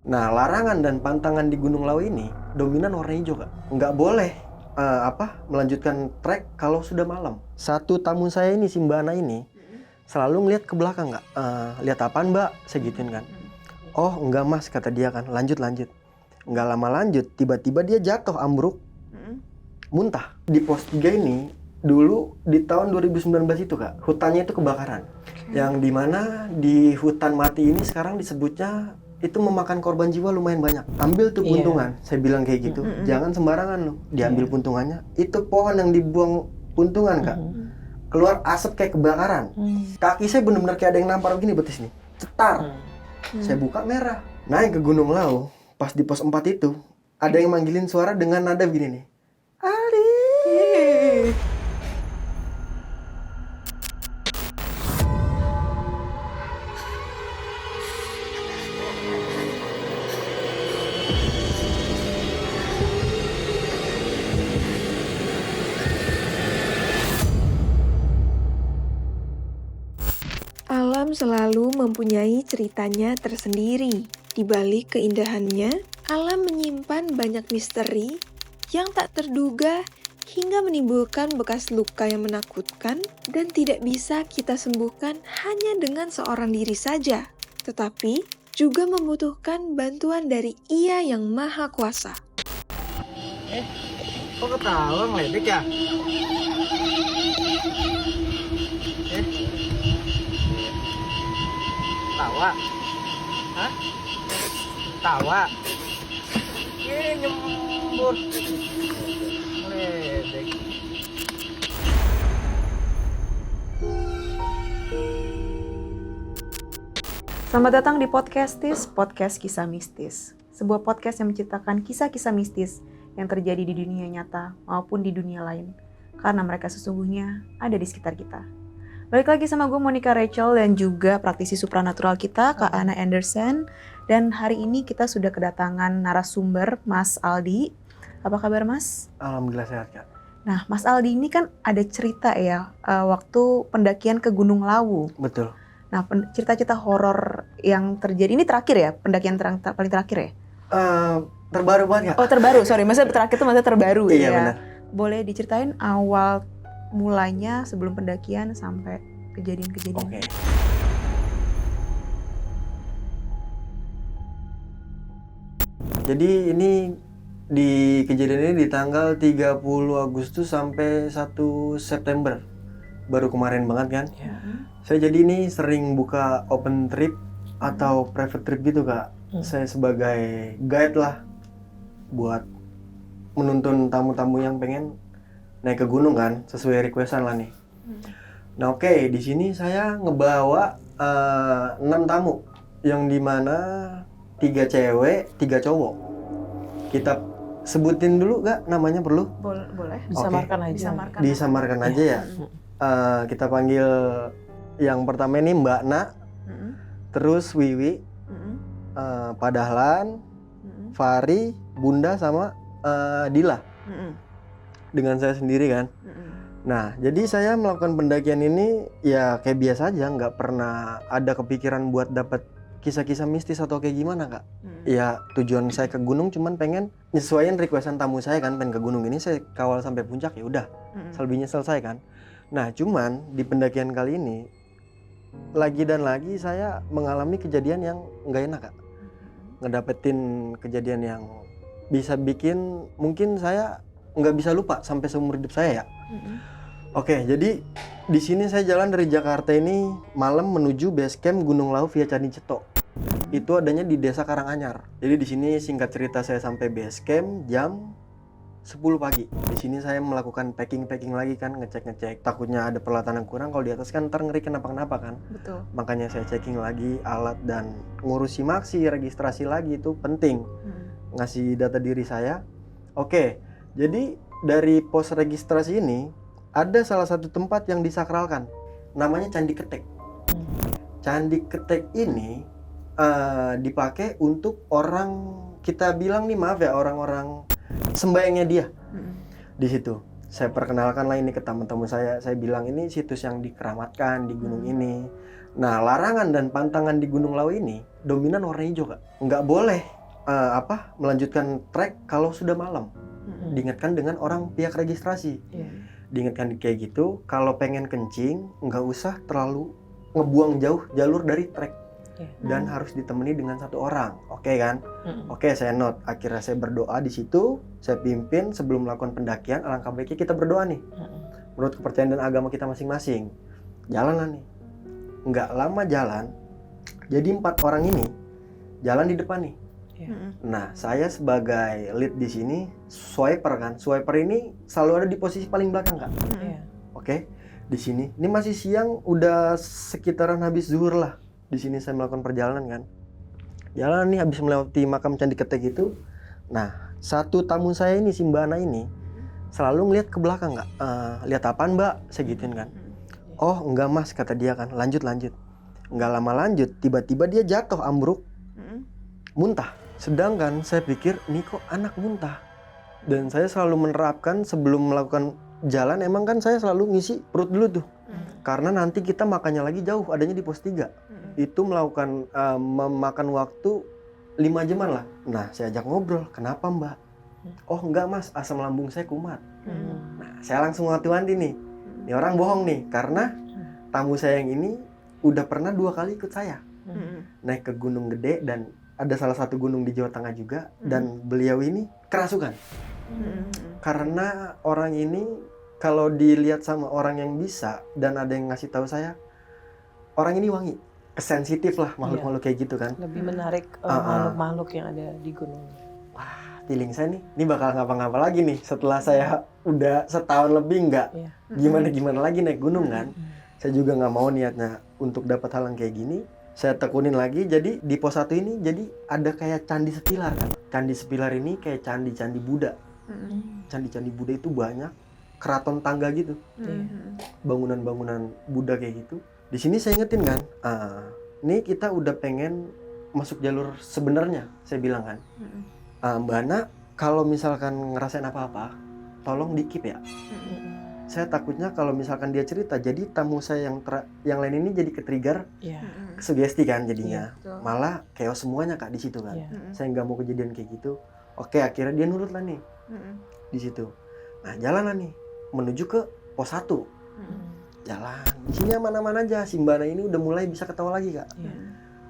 Nah, larangan dan pantangan di Gunung Lawu ini dominan warna hijau, Kak. Nggak boleh melanjutkan trek kalau sudah malam. Satu tamu saya ini, si Mbak Ana ini, selalu ngeliat ke belakang, Kak. Lihat apaan, Mbak? Saya gituin kan. Oh, enggak Mas, kata dia kan. Lanjut. Nggak lama lanjut, tiba-tiba dia jatuh, ambruk, muntah. Di pos 3 ini, dulu di tahun 2019 itu, Kak, hutannya itu kebakaran. Yang dimana di hutan mati ini sekarang disebutnya itu memakan korban jiwa lumayan banyak. Ambil tuh puntungan, saya bilang kayak gitu. Jangan sembarangan loh, diambil puntungannya. Itu pohon yang dibuang puntungan, Kak. Keluar asap kayak kebakaran. Kaki saya benar-benar kayak ada yang nampar begini betis nih. Cetar. Saya buka merah. Naik ke Gunung Lawu. Pas di pos 4 itu, ada yang manggilin suara dengan nada begini nih. Ali. Alam selalu mempunyai ceritanya tersendiri. Di balik keindahannya, alam menyimpan banyak misteri yang tak terduga hingga menimbulkan bekas luka yang menakutkan dan tidak bisa kita sembuhkan hanya dengan seorang diri saja, tetapi juga membutuhkan bantuan dari Ia yang Maha Kuasa. Kok ketawa ngeledek ya? Tawa? Hah? Tawa? Nyembur. Ngeledek. Selamat datang di Podcastis, podcast kisah mistis. Sebuah podcast yang menceritakan kisah-kisah mistis yang terjadi di dunia nyata maupun di dunia lain. Karena mereka sesungguhnya ada di sekitar kita. Balik lagi sama gue Monica Rachel dan juga praktisi supranatural kita, Kak Ana Anderson. Dan hari ini kita sudah kedatangan narasumber Mas Aldi. Apa kabar Mas? Alhamdulillah sehat, Kak. Nah, Mas Aldi ini kan ada cerita ya, waktu pendakian ke Gunung Lawu. Betul. Nah, cerita-cerita horor yang terjadi ini terakhir ya, pendakian paling terakhir ya? Terbaru banget, Kak. Oh, terbaru, sorry. Maksudnya terakhir itu maksudnya terbaru Iya, ya. benar. Boleh diceritain awal mulanya sebelum pendakian sampai kejadian-kejadian. Oke. Jadi ini di kejadian ini di tanggal 30 Agustus sampai 1 September. Baru kemarin banget kan. Saya jadi ini sering buka open trip atau private trip gitu, Kak. Saya sebagai guide lah buat menuntun tamu-tamu yang pengen naik ke gunung kan, sesuai requestan lah nih. Nah oke, di sini saya ngebawa 6 tamu yang dimana 3 cewek, 3 cowok. Kita sebutin dulu gak namanya perlu? Boleh. Disamarkan aja. Disamarkan aja ya. Kita panggil yang pertama ini Mbak Na, terus Wiwi, Pak Dahlan, Fari, Bunda sama Dila. Dengan saya sendiri kan. Nah, jadi saya melakukan pendakian ini ya kayak biasa aja, nggak pernah ada kepikiran buat dapat kisah-kisah mistis atau kayak gimana, Kak. Ya tujuan saya ke gunung cuman pengen nyesuaiin requestan tamu saya kan, pengen ke gunung ini saya kawal sampai puncak ya udah. Selebihnya selesai kan. Nah, cuman di pendakian kali ini lagi dan lagi saya mengalami kejadian yang nggak enak, Kak. Ngedapetin kejadian yang bisa bikin mungkin saya nggak bisa lupa sampai seumur hidup saya ya. Oke, jadi di sini saya jalan dari Jakarta ini malam menuju base camp Gunung Lawu via Candi Ceto. Itu adanya di Desa Karanganyar. Jadi di sini singkat cerita saya sampai base camp jam 10 pagi. Di sini saya melakukan packing lagi kan, ngecek. Takutnya ada peralatan yang kurang, kalau di atas kan ntar ngeri kenapa-kenapa kan. Betul. Makanya saya checking lagi alat dan ngurusi maksi, registrasi lagi itu penting. Ngasih data diri saya. Oke, jadi dari pos registrasi ini ada salah satu tempat yang disakralkan, namanya Candi Ketek. Candi Ketek ini dipakai untuk orang, kita bilang nih maaf ya, orang-orang sembayangnya dia. Di situ saya perkenalkan lah ini ke teman-teman saya bilang ini situs yang dikeramatkan di gunung ini. Nah, larangan dan pantangan di Gunung Lawu ini dominan warna hijau, Kak. Nggak boleh melanjutkan trek kalau sudah malam. Diingatkan dengan orang pihak registrasi. Diingatkan kayak gitu, kalau pengen kencing nggak usah terlalu ngebuang jauh jalur dari trek. Dan harus ditemani dengan satu orang. Oke kan? Oke, saya note. Akhirnya saya berdoa di situ, saya pimpin sebelum melakukan pendakian. Alangkah baiknya kita berdoa nih. Menurut kepercayaan dan agama kita masing-masing. Jalan lah nih. Nggak lama jalan. Jadi 4 orang ini jalan di depan nih. Nah, saya sebagai lead di sini swiper kan. Swiper ini selalu ada di posisi paling belakang, Kak. Oke. Di sini. Ini masih siang, udah sekitaran habis zuhur lah. Di sini saya melakukan perjalanan kan. Jalan nih habis melewati makam Candi Ketek itu. Nah, satu tamu saya ini si Mbak Ana ini selalu ngeliat ke belakang, Kak. Lihat apaan, Mbak? Saya gituin kan. Oh, enggak Mas, kata dia kan. Lanjut. Enggak lama lanjut, tiba-tiba dia jatuh ambruk. Muntah. Sedangkan saya pikir, ini kok anak muntah. Dan saya selalu menerapkan sebelum melakukan jalan, emang kan saya selalu ngisi perut dulu tuh. Karena nanti kita makannya lagi jauh, adanya di pos 3. Itu melakukan memakan waktu 5 jaman lah. Nah, saya ajak ngobrol, kenapa Mbak? Oh enggak Mas, asam lambung saya kumat. Nah, saya langsung wanti-wanti nih. Ini orang bohong nih, karena tamu saya yang ini udah pernah 2 kali ikut saya. Naik ke Gunung Gede dan ada salah satu gunung di Jawa Tengah juga. Dan beliau ini kerasukan. Karena orang ini kalau dilihat sama orang yang bisa dan ada yang ngasih tahu saya, orang ini wangi, sensitif lah makhluk-makhluk kayak gitu kan. Lebih menarik makhluk-makhluk yang ada di gunung. Wah, feeling saya nih, ini bakal ngapa-ngapa lagi nih setelah saya udah setahun lebih nggak gimana lagi naik gunung kan. Saya juga nggak mau niatnya untuk dapat hal yang kayak gini. Saya tekunin lagi, jadi di pos 1 ini jadi ada kayak candi sepilar kan. Candi sepilar ini kayak candi-candi Buddha. Candi-candi Buddha itu banyak, keraton tangga gitu. Bangunan-bangunan Buddha kayak gitu. Di sini saya ingetin kan, ini kita udah pengen masuk jalur sebenarnya, saya bilang kan. Mbak Ana, kalau misalkan ngerasain apa-apa, tolong di-keep ya. Saya takutnya kalau misalkan dia cerita, jadi tamu saya yang lain ini jadi ke-trigger, sugesti kan jadinya. Malah chaos semuanya Kak di situ kan. Saya nggak mau kejadian kayak gitu. Oke, akhirnya dia nurut lah nih di situ. Nah, jalan lah nih menuju ke pos 1. Jalan. Di sini aman-aman aja. Si Mbak Ana ini udah mulai bisa ketawa lagi Kak.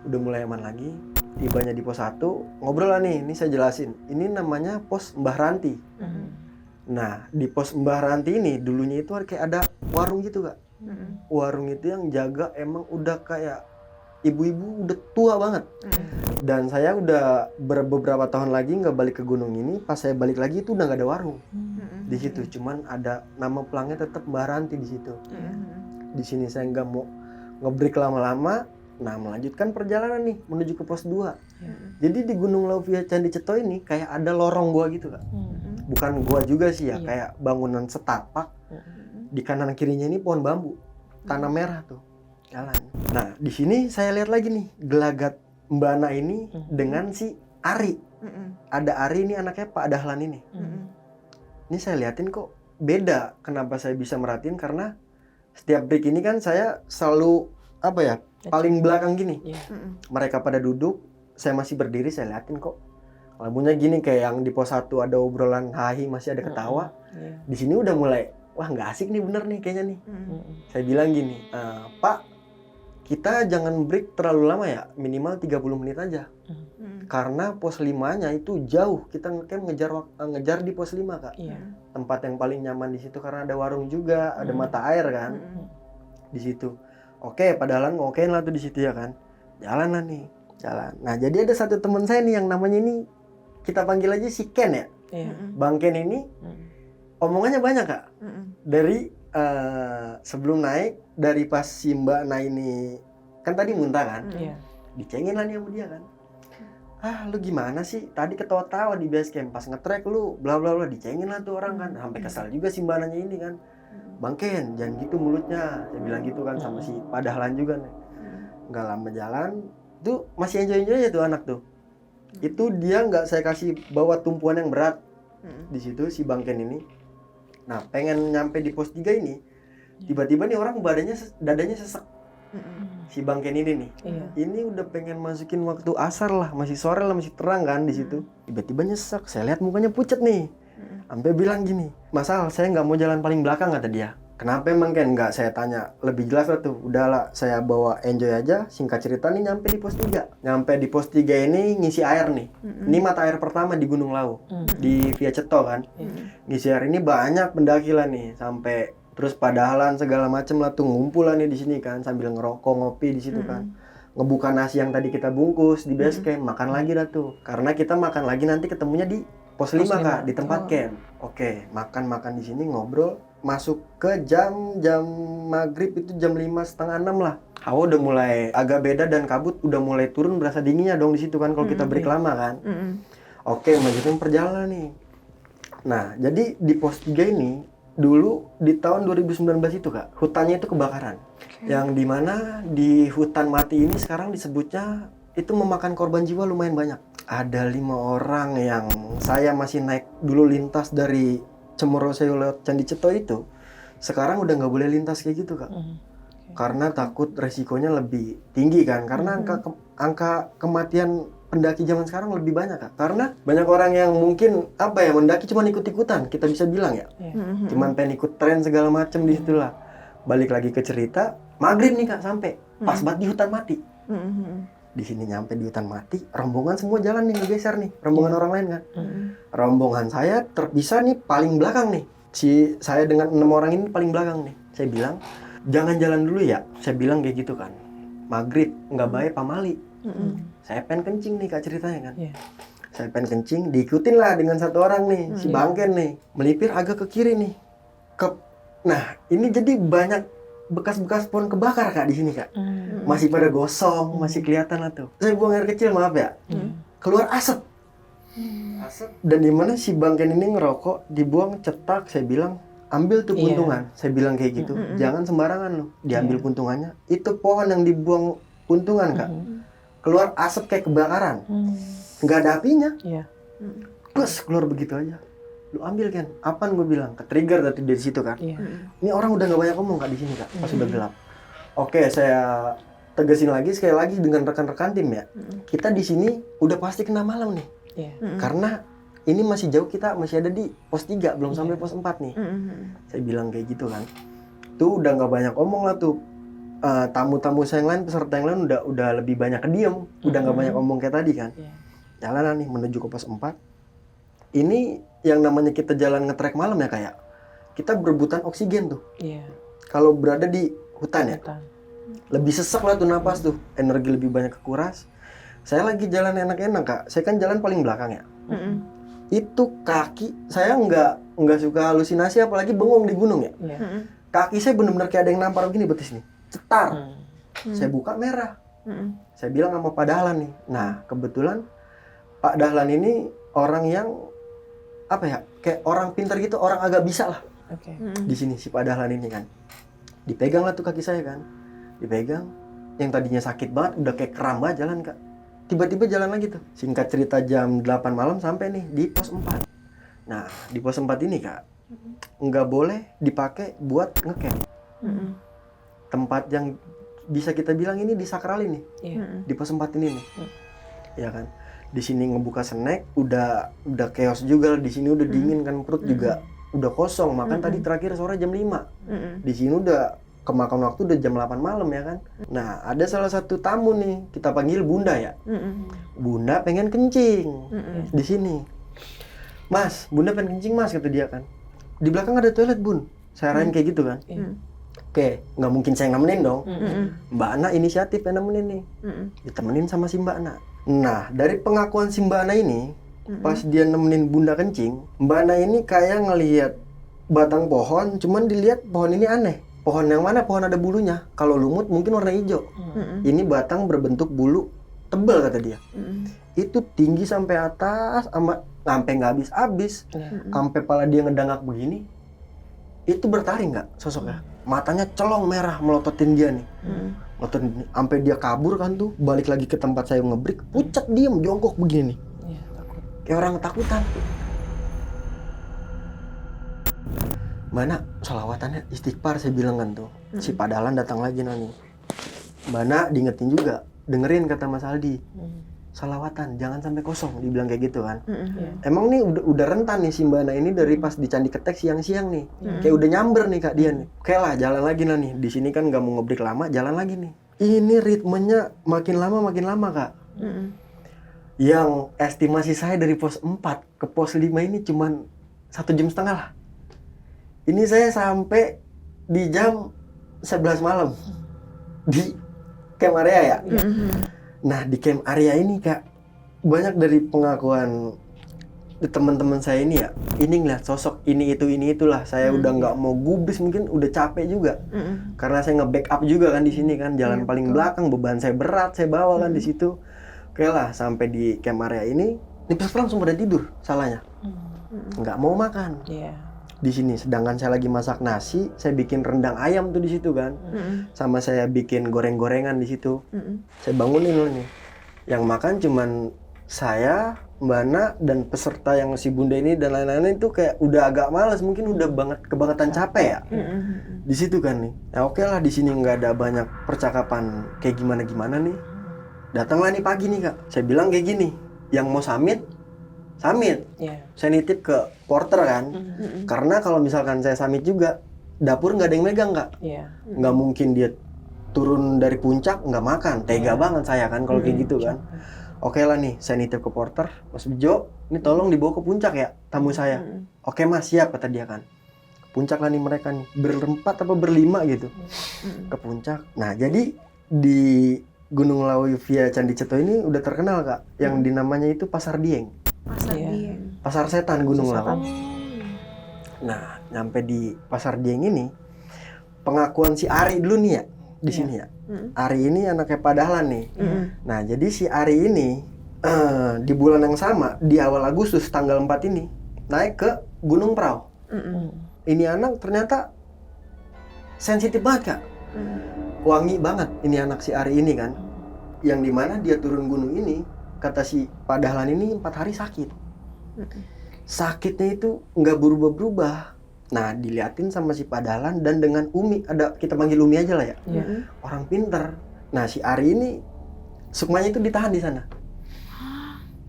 Udah mulai aman lagi. Tibanya di pos 1, ngobrol lah nih. Ini saya jelasin. Ini namanya pos Mbah Ranti. Nah, di pos Mbah Ranti ini dulunya itu kayak ada warung gitu Kak. Warung itu yang jaga emang udah kayak ibu-ibu udah tua banget. Dan saya udah beberapa tahun lagi nggak balik ke gunung ini. Pas saya balik lagi itu udah nggak ada warung di situ. Cuman ada nama pelangnya tetap Mbah Ranti di situ. Di sini saya nggak mau ngebreak lama-lama. Nah, melanjutkan perjalanan nih menuju ke pos 2. Jadi di Gunung Lauvia Candi Ceto ini kayak ada lorong gua gitu Kak. Bukan gua juga sih ya, kayak bangunan setapak. Di kanan kirinya ini pohon bambu, tanah merah tuh, jalan. Nah, di sini saya lihat lagi nih gelagat Mbak Ana ini dengan si Ari. Ada Ari ini anaknya Pak Dahlan ini. Ini saya liatin kok beda. Kenapa saya bisa merhatiin? Karena setiap break ini kan saya selalu paling belakang gini. Mereka pada duduk, saya masih berdiri, saya liatin kok. Lampunya gini kayak yang di pos 1 ada obrolan hahi, masih ada ketawa. Di sini udah mulai, wah nggak asik nih bener nih kayaknya nih. Saya bilang gini, Pak, kita jangan break terlalu lama ya, minimal 30 menit aja. Karena pos 5-nya itu jauh, kita ngecamp ngejar di pos 5 Kak. Tempat yang paling nyaman di situ karena ada warung juga, ada mata air kan. Di situ. Oke, padahal ngokein lah tuh di situ ya kan. Jalan lah nih, jalan. Nah, jadi ada satu teman saya nih yang namanya ini kita panggil aja si Ken ya. Bang Ken ini omongannya banyak Kak. Dari sebelum naik, dari pas si Mbak Ana ini kan tadi muntah kan. Dicengin lah nih sama dia kan. Lu gimana sih? Tadi ketawa-tawa di base camp pas nge-track lu bla bla bla, dicengin lah tuh orang kan. Sampai kesal juga si Mbak Ananya ini kan. Bang Ken, jangan gitu mulutnya. Saya bilang gitu kan sama si Pak Dahlan juga nih. Nggak lama jalan, tuh masih enjoy aja tuh anak tuh. Itu dia nggak saya kasih bawa tumpuan yang berat. Di situ si Bang Ken ini. Nah, pengen nyampe di pos 3 ini, tiba-tiba nih orang dadanya sesek. si Bangken ini nih. Iya. Ini udah pengen masukin waktu asar lah, masih sore lah, masih terang kan di situ. Tiba-tiba nyesek, saya lihat mukanya pucat nih. Sampai bilang gini, "Mas Al, saya nggak mau jalan paling belakang," kata dia. "Kenapa emang Ken?" Nggak, saya tanya lebih jelas lah tuh. Udahlah, saya bawa enjoy aja. Singkat cerita nih nyampe di pos 3. Nyampe di pos 3 ini ngisi air nih. Ini mata air pertama di Gunung Lawu. Di Via Ceto kan. Ngisi air ini banyak pendaki lah nih. Sampai terus padahalan segala macem lah tuh, ngumpul lah nih di sini kan. Sambil ngerokok, ngopi di situ kan. Ngebuka nasi yang tadi kita bungkus di base camp. Makan lagi dah tuh. Karena kita makan lagi nanti ketemunya di pos 5 Kak, di tempat camp. Oke, makan-makan di sini, ngobrol. Masuk ke jam maghrib itu jam 5:30 lah. Hawa udah mulai agak beda dan kabut udah mulai turun, berasa dinginnya dong di situ kan kalau kita break lama kan. Oke, lanjutin perjalanan nih. Nah, jadi di pos 3 ini dulu di tahun 2019 itu Kak, hutannya itu kebakaran. Yang dimana di hutan mati ini sekarang disebutnya itu memakan korban jiwa lumayan banyak. Ada 5 orang yang saya masih naik dulu lintas dari Cemorosewu lewat Candi Ceto itu, sekarang udah nggak boleh lintas kayak gitu Kak. Karena takut resikonya lebih tinggi kan, karena angka kematian pendaki zaman sekarang lebih banyak Kak. Karena banyak orang yang mungkin mendaki cuma ikut-ikutan, kita bisa bilang ya. Cuman pengen ikut tren segala macem di situlah. Balik lagi ke cerita, maghrib nih Kak sampai, pas banget di hutan mati. Di sini nyampe di hutan mati, rombongan semua jalan nih ngegeser nih, rombongan orang lain kan. Rombongan saya terpisah nih paling belakang nih. Saya dengan 6 orang ini paling belakang nih. Saya bilang, "Jangan jalan dulu ya." Saya bilang kayak gitu kan. Maghrib nggak baik pamali. Saya pengen kencing nih Kak ceritanya kan. Saya pengen kencing, diikutin lah dengan 1 orang nih, si Bangken nih, melipir agak ke kiri nih. Nah, ini jadi banyak bekas-bekas pohon kebakar Kak di sini Kak. Masih pada gosong, masih kelihatan lah tuh. Saya buang air kecil, maaf ya. Keluar asap. Dan di mana si Bangken ini ngerokok, dibuang cetak. Saya bilang, "Ambil tuh puntungan." Saya bilang kayak gitu. Jangan sembarangan loh, diambil puntungannya. Itu pohon yang dibuang puntungan Kak. Keluar asap kayak kebakaran. Nggak ada apinya. Plus keluar begitu aja. "Lu ambil kan?" Apaan gue bilang? Ke-trigger dari situ kan. Ini orang udah nggak banyak ngomong Kak di sini Kak, pas udah gelap. Oke, saya tegesin lagi sekali lagi dengan rekan-rekan tim ya. Kita di sini udah pasti kena malam nih. Karena ini masih jauh, kita masih ada di pos 3, belum sampai pos 4 nih. Saya bilang kayak gitu kan. Tuh udah nggak banyak omong lah tuh. Tamu-tamu saya yang lain, peserta yang lain udah lebih banyak diem. Udah nggak banyak omong kayak tadi kan. Jalanan nih menuju ke pos 4. Ini yang namanya kita jalan nge-trek malam ya kayak. Kita berebutan oksigen tuh. Kalau berada di hutan ya. Lebih sesak lah tuh napas tuh. Energi lebih banyak kekuras. Saya lagi jalan enak-enak Kak. Saya kan jalan paling belakang ya. Itu kaki saya nggak suka halusinasi, apalagi bengong di gunung ya. Kaki saya benar-benar kayak ada yang nampar begini betis nih, cetar. Saya buka merah. Saya bilang sama Pak Dahlan nih. Nah kebetulan Pak Dahlan ini orang yang kayak orang pintar gitu, orang agak bisa lah. Di sini si Pak Dahlan ini kan. Dipegang lah tuh kaki saya kan. Dipegang. Yang tadinya sakit banget udah kayak kram banget jalan Kak. Tiba-tiba jalan lagi tuh. Singkat cerita jam 8 malam sampai nih di pos 4. Nah, di pos 4 ini Kak, nggak boleh dipakai buat ngecamp. Tempat yang bisa kita bilang ini disakralin nih. Di pos 4 ini nih. Ya kan? Di sini ngebuka snack udah chaos juga, di sini udah dingin kan, perut juga udah kosong. Makan tadi terakhir sore jam 5. Di sini udah kemakan waktu udah jam 8 malam ya kan. Nah, ada salah satu tamu nih, kita panggil Bunda ya. Bunda pengen kencing di sini. "Mas, Bunda pengen kencing Mas," kata dia kan. "Di belakang ada toilet Bun." Saya arahin kayak gitu kan. Oke, nggak mungkin saya nemenin dong. Mbak Ana inisiatif yang nemenin nih. Ditemenin sama si Mbak Ana. Nah, dari pengakuan si Mbak Ana ini, pas dia nemenin Bunda kencing, Mbak Ana ini kayak ngelihat batang pohon, cuman dilihat pohon ini aneh. Pohon yang mana? Pohon ada bulunya. Kalau lumut mungkin warna hijau. Ini batang berbentuk bulu tebal kata dia. Itu tinggi sampai atas, sampai nggak habis-habis. Sampai pala dia ngedangak begini. Itu bertaring nggak sosoknya? Matanya celong merah melototin dia nih. Melototin sampai dia kabur kan tuh. Balik lagi ke tempat saya ngebreak. Pucat diem jongkok begini nih. Kayak orang ketakutan. "Mana selawatannya istighfar," saya bilang kan tuh. Si Pak Dahlan datang lagi nih. Mbak Na diingetin juga, dengerin kata Mas Aldi, salawatan jangan sampai kosong, dibilang kayak gitu kan. Emang nih udah rentan nih si Mbak Na ini dari pas di Candi Ketek siang-siang nih, kayak udah nyamber nih Kak dia nih. Oke lah, jalan lagi lah nih, di sini kan nggak mau ngebreak lama, jalan lagi nih. Ini ritmenya makin lama Kak. Yang estimasi saya dari pos 4 ke pos 5 ini cuman 1,5 jam lah. Ini saya sampai di jam 11 malam di camp area ya. Nah di camp area ini Kak, banyak dari pengakuan teman-teman saya ini ya, ini ngeliat sosok ini itulah. Saya udah nggak mau gubris, mungkin udah capek juga. Karena saya nge-backup juga kan di sini kan, jalan paling belakang, beban saya berat, saya bawa kan di situ. Oke lah, sampai di camp area ini pas langsung pada tidur salahnya. Nggak mau makan. Di sini, sedangkan saya lagi masak nasi, saya bikin rendang ayam tuh di situ kan, sama saya bikin goreng-gorengan di situ. Saya bangunin loh nih, yang makan cuman saya, Mbak Na, dan peserta yang si Bunda ini dan lain-lain itu kayak udah agak malas, mungkin udah kebangetan capek ya. Di situ kan nih, ya oke lah di sini nggak ada banyak percakapan kayak gimana nih. Datanglah nih pagi nih Kak, saya bilang kayak gini, yang mau summit. Saya nitip ke porter kan, karena kalau misalkan saya summit juga, dapur nggak ada yang megang Kak. Nggak mungkin dia turun dari puncak nggak makan, tega banget saya kan kalau kayak gitu kan. Oke lah nih, saya nitip ke porter, Mas Bejo, ini tolong dibawa ke puncak ya tamu saya. Oke Mas, siap kata dia kan. Ke puncak lah nih mereka nih, berempat apa berlima gitu, ke puncak. Nah jadi di Gunung Lawu via Candi Ceto ini udah terkenal Kak, yang dinamanya itu Pasar Dieng. Pasar setan Gunung Lawu. Nah, nyampe di Pasar Dieng ini, pengakuan si Ari dulu nih ya, di sini ya. Ari ini anaknya Pak Dahlan nih. Nah, jadi si Ari ini di bulan yang sama, di awal Agustus tanggal 4 ini, naik ke Gunung Prau. Ini anak ternyata sensitif banget Kak. Wangi banget ini anak si Ari ini kan. Yang dimana dia turun gunung ini, kata si Pak Dahlan ini 4 hari sakit. Sakitnya itu nggak berubah-berubah. Nah diliatin sama si Pak Dahlan dan dengan Umi, ada kita panggil Umi aja lah ya. Orang pinter. Nah si Ari ini sukmanya itu ditahan di sana,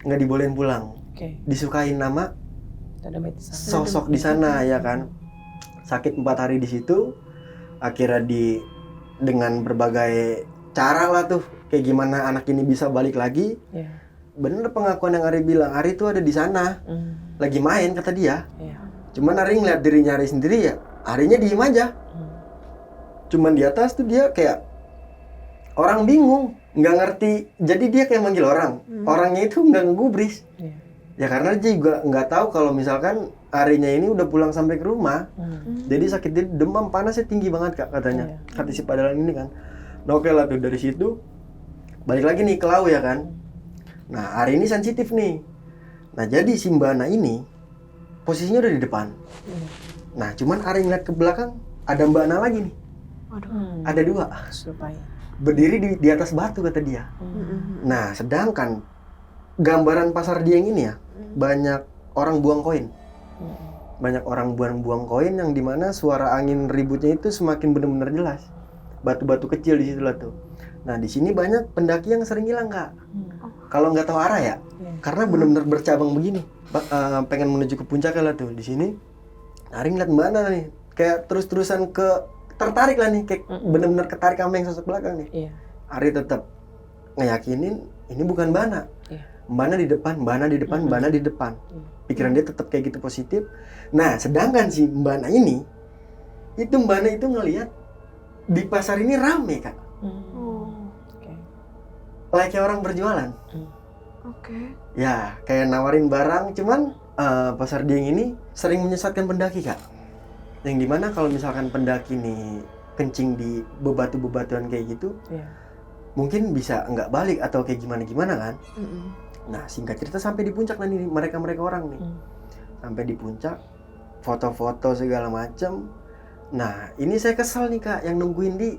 nggak dibolehin pulang. Disukain nama sosok di sana ya kan. Sakit 4 hari di situ, akhirnya dengan berbagai cara lah tuh, kayak gimana anak ini bisa balik lagi. Bener pengakuan yang Ari bilang, Ari tuh ada di sana, lagi main kata dia. Cuman Ari ngeliat dirinya Ari sendiri ya, Arinya diem aja. Cuman di atas tuh dia kayak orang bingung, nggak ngerti. Jadi dia kayak manggil orang, orangnya itu nggak ngegubris. Ya karena dia juga nggak tahu kalau misalkan Arinya ini udah pulang sampai ke rumah. Jadi sakit dia, demam panasnya tinggi banget Kak katanya. Kata si Pak Dahlan ini kan. Nah oke lah tuh dari situ balik lagi nih ke Lawu ya kan. Nah Ari ini sensitif nih. Nah jadi si Mbak Na ini posisinya udah di depan. Nah cuman Ari ngeliat ke belakang ada Mbak Na lagi nih. Ada 2. Berdiri di atas batu kata dia. Nah sedangkan gambaran Pasar Dieng ini ya, banyak orang buang koin. Banyak orang buang koin yang dimana suara angin ributnya itu semakin benar-benar jelas. Batu-batu kecil di situ lah tuh. Nah di sini banyak pendaki yang sering hilang Kak. Kalau nggak tahu arah ya, karena benar-benar bercabang begini. Pengen menuju ke puncak lah tuh. Di sini, Ari ngeliat Mbak Na nih, kayak terus-terusan tertarik lah nih, kayak benar-benar ketarik sama yang sosok belakang nih. Ari tetap ngeyakinin ini bukan Mbak Na. Mbak Na di depan, Mbak Na di depan, Mbak Na di depan. Pikiran dia tetap kayak gitu positif. Nah, sedangkan si Mbak Na ini, itu Mbak Na itu ngelihat di pasar ini rame Kak. Kayak orang berjualan. Ya, kayak nawarin barang. Cuman Pasar Dieng ini sering menyesatkan pendaki Kak. Yang dimana kalau misalkan pendaki nih kencing di bebatuan kayak gitu, mungkin bisa nggak balik atau kayak gimana kan. Nah singkat cerita sampai di puncak nih mereka orang nih. Sampai di puncak, foto-foto segala macam. Nah ini saya kesel nih Kak yang nungguin di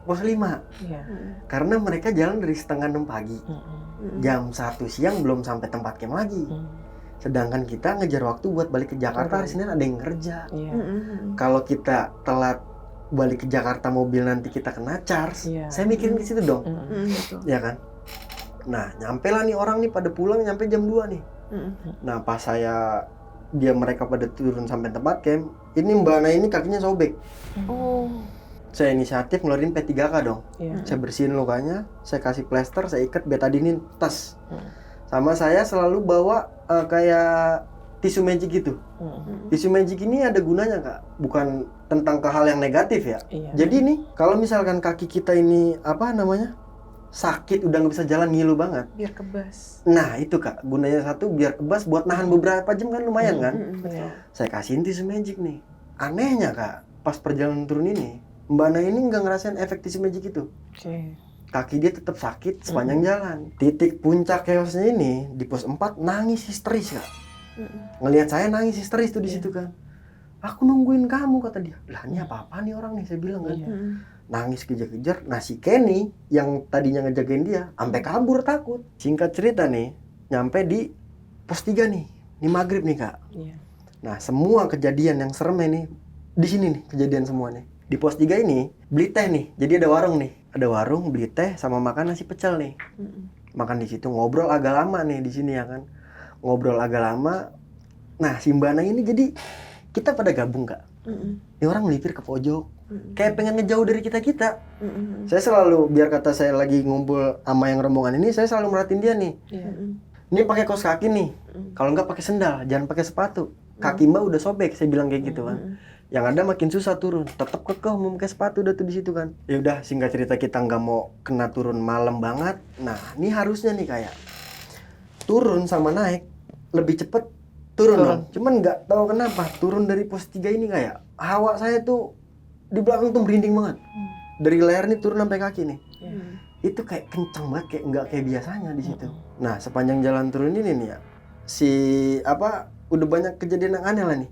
pos 5. Karena mereka jalan dari setengah 6 pagi. Jam 1 siang belum sampai tempat camp lagi. Sedangkan kita ngejar waktu buat balik ke Jakarta, hari Senin ada yang kerja. Kalau kita telat balik ke Jakarta mobil nanti kita kena charge. Iya. Saya mikirin ke situ dong. Betul. Ya kan? Nah, nyampe lah nih orang nih pada pulang nyampe jam 2 nih. Nah, pas mereka pada turun sampai tempat camp, ini Mbak Ana ini kakinya sobek. Oh. Saya inisiatif ngeluarin P3K dong. Iya. Saya bersihin lukanya, saya kasih plester, saya ikat betadinin tas. Sama saya selalu bawa kayak tisu magic gitu. Tisu magic ini ada gunanya Kak, bukan tentang ke hal yang negatif ya. Iya. Jadi nih, kalau misalkan kaki kita ini sakit, udah nggak bisa jalan, ngilu banget. Biar kebas. Nah itu Kak, gunanya satu biar kebas, buat nahan beberapa jam kan lumayan kan. Iya. Saya kasihin tisu magic nih. Anehnya Kak, pas perjalanan turun ini, Mbak Ana ini nggak ngerasain efek tisu magic itu. Oke. Kaki dia tetap sakit sepanjang jalan. Titik puncak chaosnya ini di pos 4 nangis histeris Kak. Ngelihat saya nangis histeris tuh di situ kan. Aku nungguin kamu kata dia. Lah ini apa-apa nih orang nih, saya bilang kan. Iya. Nangis kejar-kejar. Nah si Kenny yang tadinya ngejagain dia sampai kabur takut. Singkat cerita nih, nyampe di pos 3 nih. Ini maghrib nih Kak. Iya. Nah semua kejadian yang serem nih di sini nih, kejadian semua nih. Di pos 3 ini beli teh nih. Jadi ada warung nih. Ada warung, beli teh sama makan nasi pecel nih. Makan di situ, ngobrol agak lama nih di sini ya kan. Ngobrol agak lama. Nah si Mbak Ana ini jadi kita pada gabung Kak. Ini orang melipir ke pojok. Kayak pengen ngejauh dari kita-kita. Saya selalu, biar kata saya lagi ngumpul sama yang rombongan ini, saya selalu merhatiin dia nih. Iya. Ini pakai kaos kaki nih. Kalau enggak pakai sendal, jangan pakai sepatu. Kaki Mbak udah sobek, saya bilang kayak gitu kan. Yang ada makin susah turun. Tetap kekeh mau pakai sepatu udah tuh di situ kan. Ya udah, singkat cerita kita nggak mau kena turun malam banget. Nah, ini harusnya nih kayak turun sama naik lebih cepet turun dong. Cuman nggak tahu kenapa turun dari pos 3 ini kayak hawa saya tuh di belakang tuh merinding banget. Dari leher nih turun sampai kaki nih. Itu kayak kenceng banget, kayak nggak kayak biasanya di situ. Nah, sepanjang jalan turun ini nih ya, udah banyak kejadian yang aneh lah nih.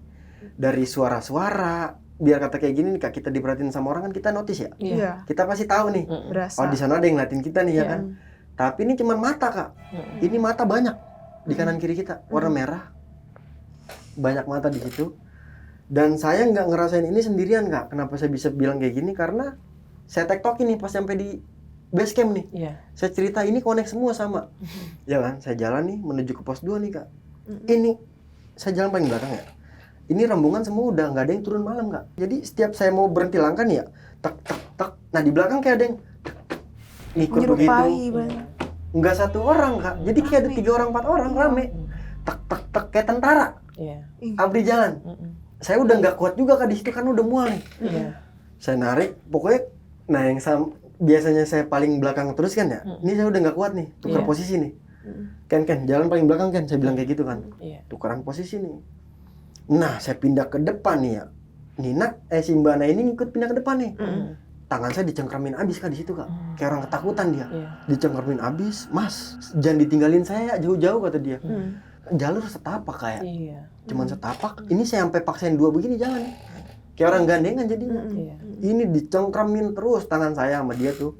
Dari suara-suara, biar kata kayak gini nih Kak, kita diperhatiin sama orang kan kita notice ya. Iya. Kita pasti tahu nih. Berasa. Oh di sana ada yang ngeliatin kita nih ya kan. Tapi ini cuma mata Kak. Ini mata banyak di kanan kiri kita, warna merah. Banyak mata di situ. Dan saya nggak ngerasain ini sendirian Kak. Kenapa saya bisa bilang kayak gini? Karena saya tektokin nih pas sampai di base camp nih. Iya. Saya cerita ini connect semua sama. Ya kan, saya jalan nih menuju ke pos 2 nih Kak. Ini saya jalan paling belakang ya. Ini rombongan semua udah nggak ada yang turun malam Kak. Jadi setiap saya mau berhenti langkah nih ya, tak tak tak. Nah di belakang kayak ada yang ngikut begitu. Nggak satu orang Kak. Jadi kayak ada 3 orang 4 orang rame. Tak tak tak kayak tentara. Iya. Abri jalan. Saya udah nggak kuat juga Kak di situ kan udah mual nih. Iya. Saya narik, pokoknya, nah yang biasanya saya paling belakang terus kan ya. Ini saya udah nggak kuat nih, tukar posisi nih. Ken jalan paling belakang Ken, saya bilang kayak gitu kan. Tukaran posisi nih. Nah, saya pindah ke depan nih ya. Si Mbak Ana ini ngikut pindah ke depan nih. Tangan saya dicengkramin abis Kak di situ Kak. Kayak orang ketakutan dia. Dicengkramin abis, Mas, jangan ditinggalin saya jauh-jauh kata dia. Jalur setapak kayak. Cuman setapak. Ini saya sampai paksain 2 begini jalan. Kayak orang gandengan jadinya. Ini dicengkramin terus tangan saya sama dia tuh.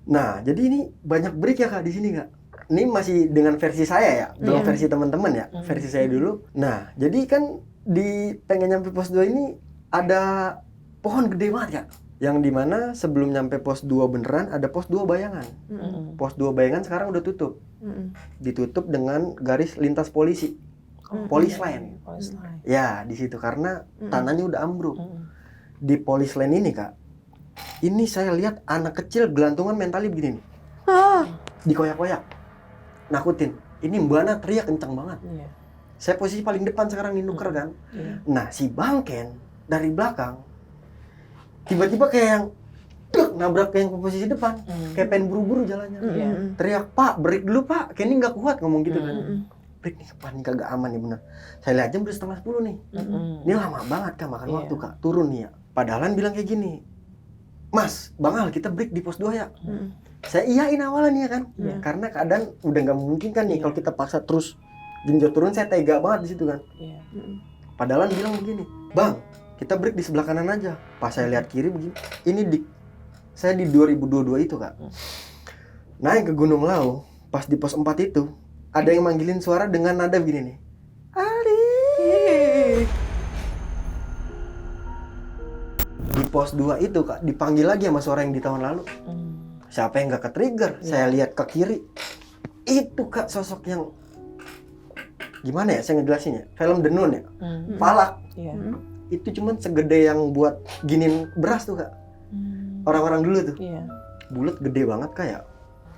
Nah, jadi ini banyak break ya Kak di sini Kak. Ini masih dengan versi saya ya, belum versi teman-teman ya, versi saya dulu. Nah, jadi kan di pengen nyampe pos 2 ini ada pohon gede banget Kak. Yang dimana sebelum nyampe pos 2 beneran ada pos 2 bayangan. Pos 2 bayangan sekarang udah tutup. Ditutup dengan garis lintas polisi. Police line. Ya, di situ karena tanahnya udah ambruk. Di police line ini Kak, ini saya lihat anak kecil gelantungan mentali begini nih. Dikoyak-koyak. Nakutin. Ini Mbak Ana teriak kencang banget. Saya posisi paling depan sekarang nih nuker kan. Nah si Bangken dari belakang tiba-tiba kayak yang nabrak yang posisi depan. Kayak pengen buru-buru jalannya. Teriak, Pak break dulu Pak. Kayaknya nggak kuat ngomong gitu kan. Break nih Pak, ini kagak aman nih bener. Saya lihat jam udah 9:30 nih. Ini lama banget Kak makan waktu Kak. Turun nih ya. Padahal bilang kayak gini, Mas, Bang Al kita break di pos 2 ya. Saya iyain awalnya kan, karena keadaan udah nggak mungkin kan nih kalau kita paksa terus genjot turun. Saya tega banget di situ kan. Padahal bilang begini, Bang, kita break di sebelah kanan aja. Pas saya lihat kiri begini, ini saya di 2022 itu Kak. Naik ke Gunung Lau, pas di pos 4 itu ada yang manggilin suara dengan nada begini nih, Ali. Di pos 2 itu Kak dipanggil lagi sama suara yang di tahun lalu. Siapa yang gak ke-trigger? Saya lihat ke kiri. Itu Kak sosok yang gimana ya saya ngejelasinnya? Film The Nun ya. Palak. Itu cuman segede yang buat giniin beras tuh Kak. Orang-orang dulu tuh. Bulat gede banget kayak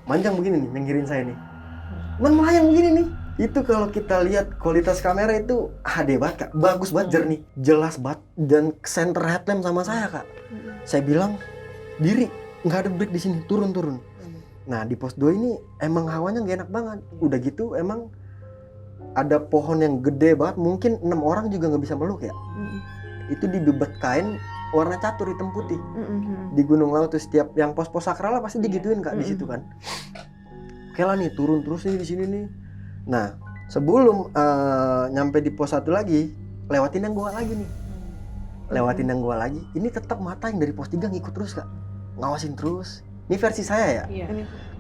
manjang begini nih nyenggirin saya nih. Melayang begini nih. Itu kalau kita lihat kualitas kamera itu HD banget Kak. Bagus banget, jernih, jelas banget, dan center headlamp sama saya Kak. Saya bilang diri nggak ada break di sini, turun. Nah di pos 2 ini emang hawanya nggak enak banget. Udah gitu emang ada pohon yang gede banget, mungkin 6 orang juga nggak bisa meluk ya. Itu dibebet kain warna catur hitam putih di Gunung Lawu tuh. Setiap yang pos-pos sakral lah pasti digituin Kak di situ kan. Oke lah nih turun terus nih di sini nih. Nah sebelum nyampe di pos 1 lagi, lewatin yang gua lagi nih. Ini tetap mata yang dari pos 3 ngikut terus Kak, ngawasin terus. Ini versi saya ya,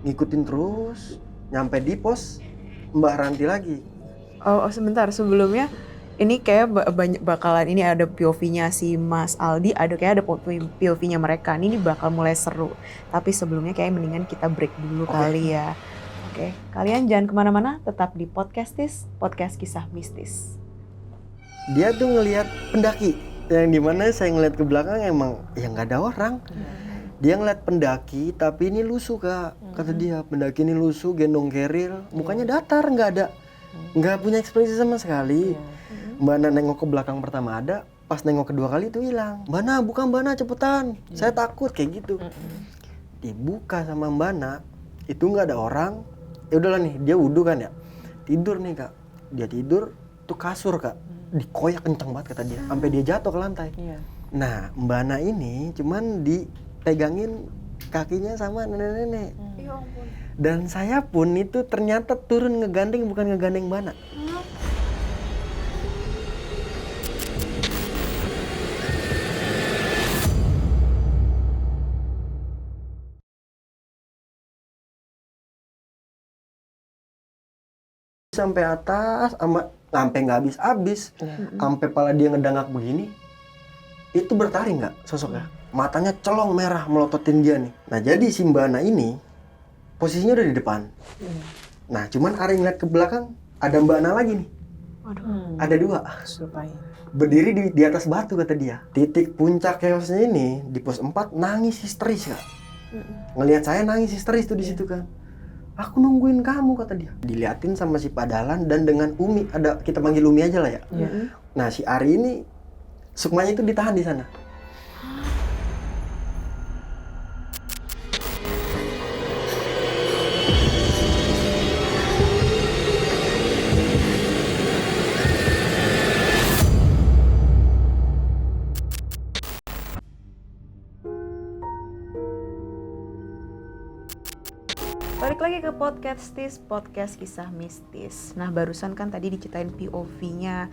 ngikutin terus nyampe di pos Mbak Ranti lagi. Oh sebentar, sebelumnya ini kayak banyak bakalan, ini ada POV-nya si Mas Aldi, kayak ada POV-nya mereka. Ini bakal mulai seru. Tapi sebelumnya kayak mendingan kita break dulu kali ya. Oke, kalian jangan kemana-mana, tetap di Podcastis, podcast kisah mistis. Dia tuh ngelihat pendaki, yang dimana saya ngeliat ke belakang emang ya nggak ada orang. Dia ngeliat pendaki, tapi ini lusuh Kak. Kata dia, pendaki ini lusuh, gendong keril, mukanya datar, nggak punya ekspresi sama sekali. Mbak Na nengok ke belakang pertama ada, pas nengok kedua kali itu hilang. Mbak Na, buka Mbak Na, cepetan, saya takut kayak gitu. Dibuka sama Mbak Na, itu nggak ada orang. Ya udahlah nih, dia wudhu kan ya, tidur nih Kak. Dia tidur, tuh kasur Kak, dikoyak kenceng banget kata dia, sampai dia jatuh ke lantai. Nah Mbak Na ini cuman dipegangin kakinya sama nenek-nenek. Dan saya pun itu ternyata turun ngegandeng, bukan ngegandeng Mbak Na. Sampai atas, sampai nggak habis, sampai pala dia ngedangak begini, itu bertaring nggak sosoknya, matanya celong merah melototin dia nih. Nah jadi si Mbak Na ini posisinya udah di depan. Nah cuman Ari ngeliat ke belakang, ada Mbak Na lagi nih. Ada 2 berdiri di atas batu kata dia. Titik puncak chaosnya ini di pos 4 nangis histeris Kak. Ngelihat saya nangis histeris tuh di situ kan. Aku nungguin kamu kata dia. Diliatin sama si Padalan dan dengan Umi, ada kita panggil Umi aja lah ya. Nah si Ari ini sukmanya itu ditahan di sana. Balik lagi ke Podcastis, podcast kisah mistis. Nah barusan kan tadi diceritain POV-nya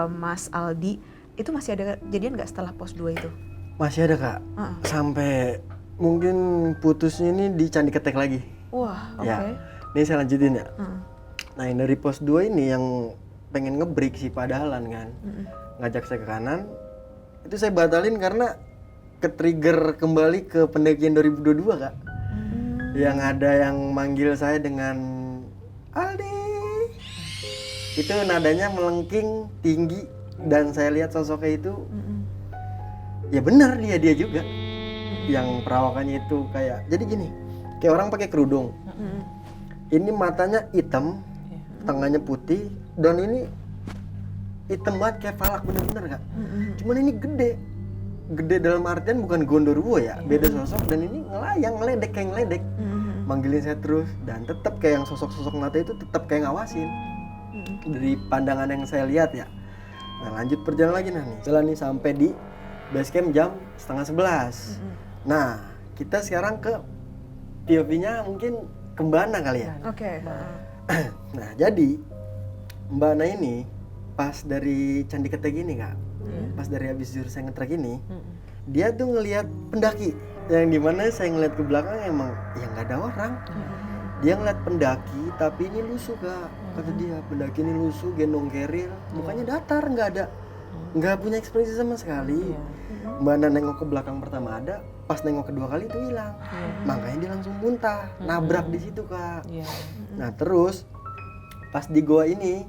Mas Aldi. Itu masih ada kejadian nggak setelah pos 2 itu? Masih ada Kak. Sampai mungkin putusnya ini di Candi Ketek lagi. Wah oke. Ya, ini saya lanjutin ya. Nah yang dari pos 2 ini yang pengen ngebreak si Padalan kan, ngajak saya ke kanan. Itu saya batalin karena ke-trigger kembali ke pendakian 2022 Kak. Yang ada yang manggil saya dengan Aldi. Itu nadanya melengking tinggi dan saya lihat sosoknya itu ya benar dia juga. Yang perawakannya itu kayak, jadi gini, kayak orang pakai kerudung. Ini matanya hitam, tengahnya putih, dan ini hitam banget kayak falak bener-bener Kak. Cuman ini gede dalam artian bukan gondoruo ya, beda sosok, dan ini ngeledek kayak ngeledek. Manggilin saya terus, dan tetap kayak yang sosok-sosok mata itu tetap kayak ngawasin dari pandangan yang saya lihat ya. Nah lanjut perjalanan lagi nih, jalan nih sampai di base camp jam 10:30. Nah kita sekarang ke POV-nya mungkin ke Mbak Na kali ya. Nah jadi Mbak Na ini pas dari Candi Ketek ini Kak, pas dari habis jurusan ngetrek ini, dia tuh ngelihat pendaki, yang dimana saya ngeliat ke belakang emang ya nggak ada orang. Dia ngeliat pendaki tapi ini lusuh Kak, kata dia, pendaki ini lusuh, gendong keril, mukanya datar, nggak punya ekspresi sama sekali. Mbak Ana nengok ke belakang pertama ada, pas nengok kedua kali itu hilang. Makanya dia langsung muntah, nabrak di situ Kak. Nah terus pas di goa ini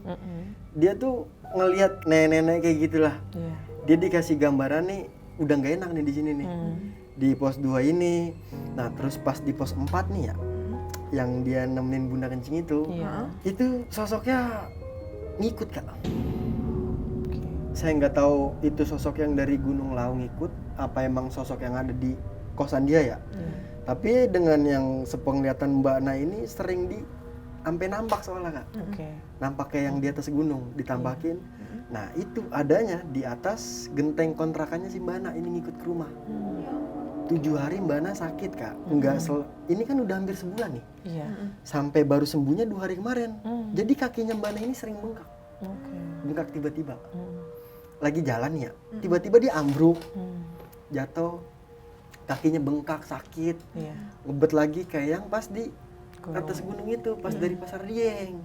dia tuh ngelihat nenek-nenek kayak gitulah. Dia dikasih gambaran nih, udah nggak enak nih di sini nih. Di pos 2 ini. Nah terus pas di pos 4 nih ya, yang dia nemenin Bunda kencing itu sosoknya ngikut Kak. Saya nggak tahu itu sosok yang dari Gunung Lawu ngikut, apa emang sosok yang ada di kosan dia ya. Tapi dengan yang sepenglihatan Mbak Ana ini sering sampai nampak soalnya Kak. Nampak kayak yang di atas gunung ditampakin. Nah itu adanya di atas genteng kontrakannya si Mbak Ana ini ngikut ke rumah. 7 hari Mbak Ana sakit Kak. Ini kan udah hampir sebulan nih. Sampai baru sembuhnya 2 hari kemarin. Jadi kakinya Mbak Ana ini sering bengkak. Bengkak tiba-tiba. Lagi jalan ya, tiba-tiba dia ambruk. Jatuh. Kakinya bengkak, sakit. Ngebet lagi kayak yang pas di atas gunung itu, pas dari Pasar Dieng.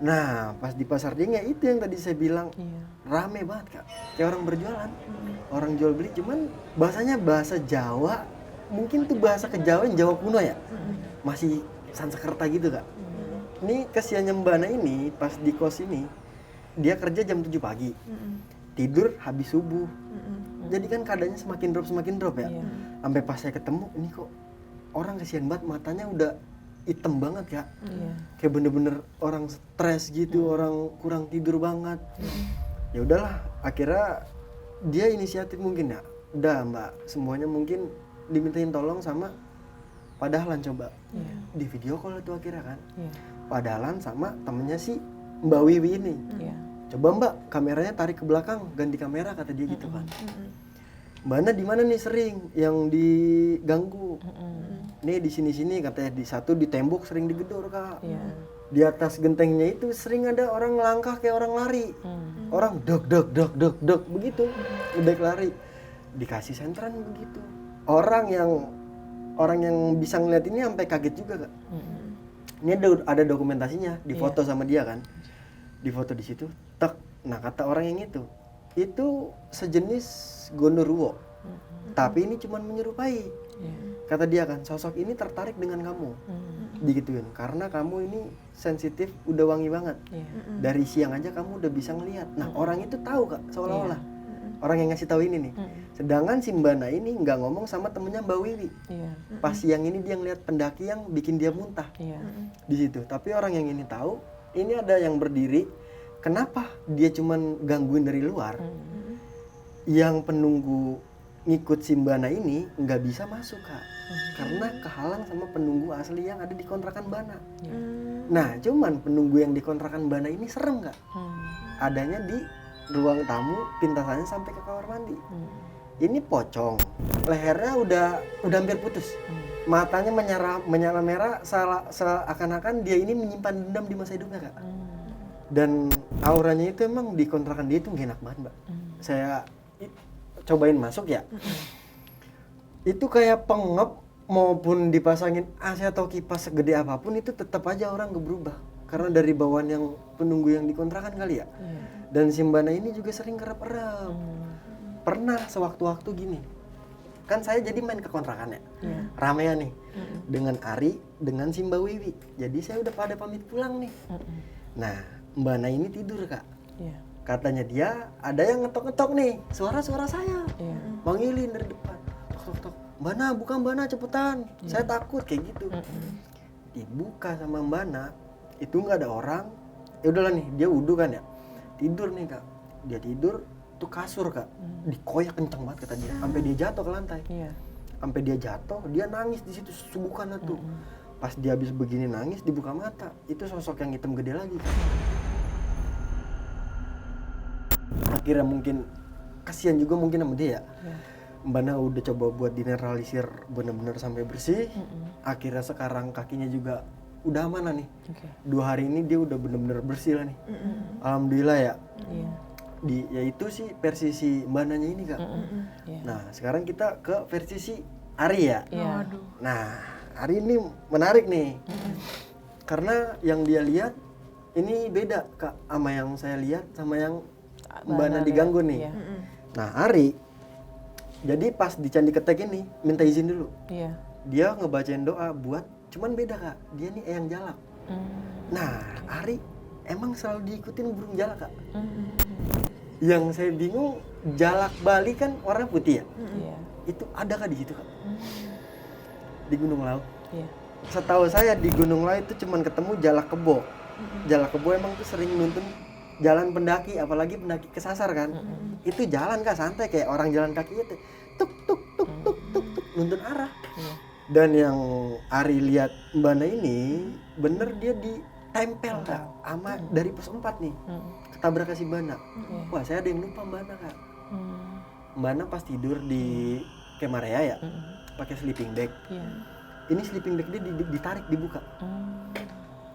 Nah, pas di Pasar Dieng ya itu yang tadi saya bilang rame banget Kak. Kayak orang berjualan, orang jual beli, cuman bahasanya bahasa Jawa. Mungkin tuh bahasa kejawen Jawa kuno ya, masih Sanskerta gitu Kak. Ini kasihannya Mbak Ana ini pas di kos ini, dia kerja jam 7 pagi, tidur habis subuh. Jadi kan keadaannya semakin drop ya. Sampai pas saya ketemu, ini kok orang kasihan banget, matanya udah hitam banget Kak. Kayak bener-bener orang stres gitu, orang kurang tidur banget. Ya udahlah, akhirnya dia inisiatif mungkin ya. Udah Mbak, semuanya mungkin dimintain tolong sama Padahalan coba. Di video call itu akhirnya kan. Padahalan sama temennya si Mbak Wiwi ini. Coba Mbak, kameranya tarik ke belakang, ganti kamera kata dia gitu kan. Mbak Ana di mana nih sering yang diganggu? Nih di sini katanya, di satu di tembok sering digedor Kak. Di atas gentengnya itu sering ada orang ngelangkah kayak orang lari. Orang dok begitu, udah lari. Dikasih sentran begitu. Orang yang bisa ngeliat ini sampai kaget juga Kak. Ini ada dokumentasinya, difoto sama dia kan. Difoto di situ, tek. Nah kata orang yang itu sejenis gondoruo. Tapi ini cuman menyerupai. Kata dia kan, sosok ini tertarik dengan kamu. Digituin, karena kamu ini sensitif, udah wangi banget. Dari siang aja kamu udah bisa ngelihat. Nah orang itu tahu Kak, seolah-olah. Orang yang ngasih tahu ini nih. Sedangkan si Mbak Ana ini nggak ngomong sama temennya Mbak Wiwi. Pas siang ini dia ngeliat pendaki yang bikin dia muntah. Di situ. Tapi orang yang ini tahu, ini ada yang berdiri. Kenapa dia cuman gangguin dari luar? Yang penunggu ngikut si Mbak Ana ini nggak bisa masuk Kak. Karena kehalang sama penunggu asli yang ada di kontrakan Mbak Ana. Nah cuman penunggu yang di kontrakan Mbak Ana ini serem Kak. Adanya di ruang tamu, pintasannya sampai ke kamar mandi. Ini pocong, lehernya udah hampir putus. Matanya menyala merah, seakan-akan dia ini menyimpan dendam di masa hidupnya Kak. Dan auranya itu emang di kontrakan dia itu gak enak banget Mbak. Saya cobain masuk ya. Itu kayak pengep, maupun dipasangin AC atau kipas segede apapun itu tetap aja orang gak berubah. Karena dari bawaan yang penunggu yang dikontrakan kali ya. Dan si Mbak Ana ini juga sering kerap-kerap. Pernah sewaktu-waktu gini. Kan saya jadi main ke kontrakannya. Ramean nih. Dengan Ari, dengan si Mbak Wiwi. Jadi saya udah pada pamit pulang nih. Nah, Mbak Ana ini tidur Kak. Katanya dia ada yang ngetok-ngetok nih. Suara-suara saya. Manggilin dari depan. Tok-tok-tok. Mbak Ana, buka Mbak Ana cepetan. Saya takut kayak gitu. Dibuka sama Mbak Ana. Itu nggak ada orang. Ya udahlah nih, dia wudhu kan ya. Tidur nih Kak. Dia tidur tuh kasur Kak. Dikoyak kenceng banget kata dia. Sampai dia jatuh ke lantai. Sampai dia jatuh, dia nangis di situ subukan tuh. Pas dia habis begini nangis, dibuka mata. Itu sosok yang hitam gede lagi Kak. Akhirnya mungkin kasihan juga mungkin sama dia ya. Mbak Ana udah coba buat dinetralisir bener-bener sampai bersih. Akhirnya sekarang kakinya juga udah aman nih. 2 hari ini dia udah bener-bener bersih lah nih. Alhamdulillah ya. Ya itu sih versi si Mbak Ananya ini Kak. Nah sekarang kita ke versi si Ari ya. Nah Ari ini menarik nih. Karena yang dia lihat ini beda Kak sama yang saya lihat sama yang Mbak Ana diganggu nih. Nah Ari Jadi pas di Candi Ketek ini minta izin dulu. Iya. Dia ngebacain doa buat, cuman beda Kak. Dia nih eyang jalak. Nah, Ari emang selalu diikutin burung jalak Kak. Yang saya bingung, jalak Bali kan warna putih ya. Iya. Itu ada Kak di situ Kak? Di Gunung Lau. Iya. Setahu saya di Gunung Lau itu cuman ketemu jalak kebo. Jalak kebo emang tuh sering nuntun jalan pendaki, apalagi pendaki kesasar kan. Itu jalan Kak santai kayak orang jalan kaki itu. Tuk tuk tuk tuk tuk tuk nuntun arah. Dan yang Ari lihat Mbak Na ini bener dia ditempel Kak sama dari pos 4 nih. Ketabrak si Mbak Na. Wah, saya ada yang lupa Mbak Na Kak. Mbak Na pas tidur di Kemarea ya. Pakai sleeping bag. Iya. Ini sleeping bag dia ditarik dibuka.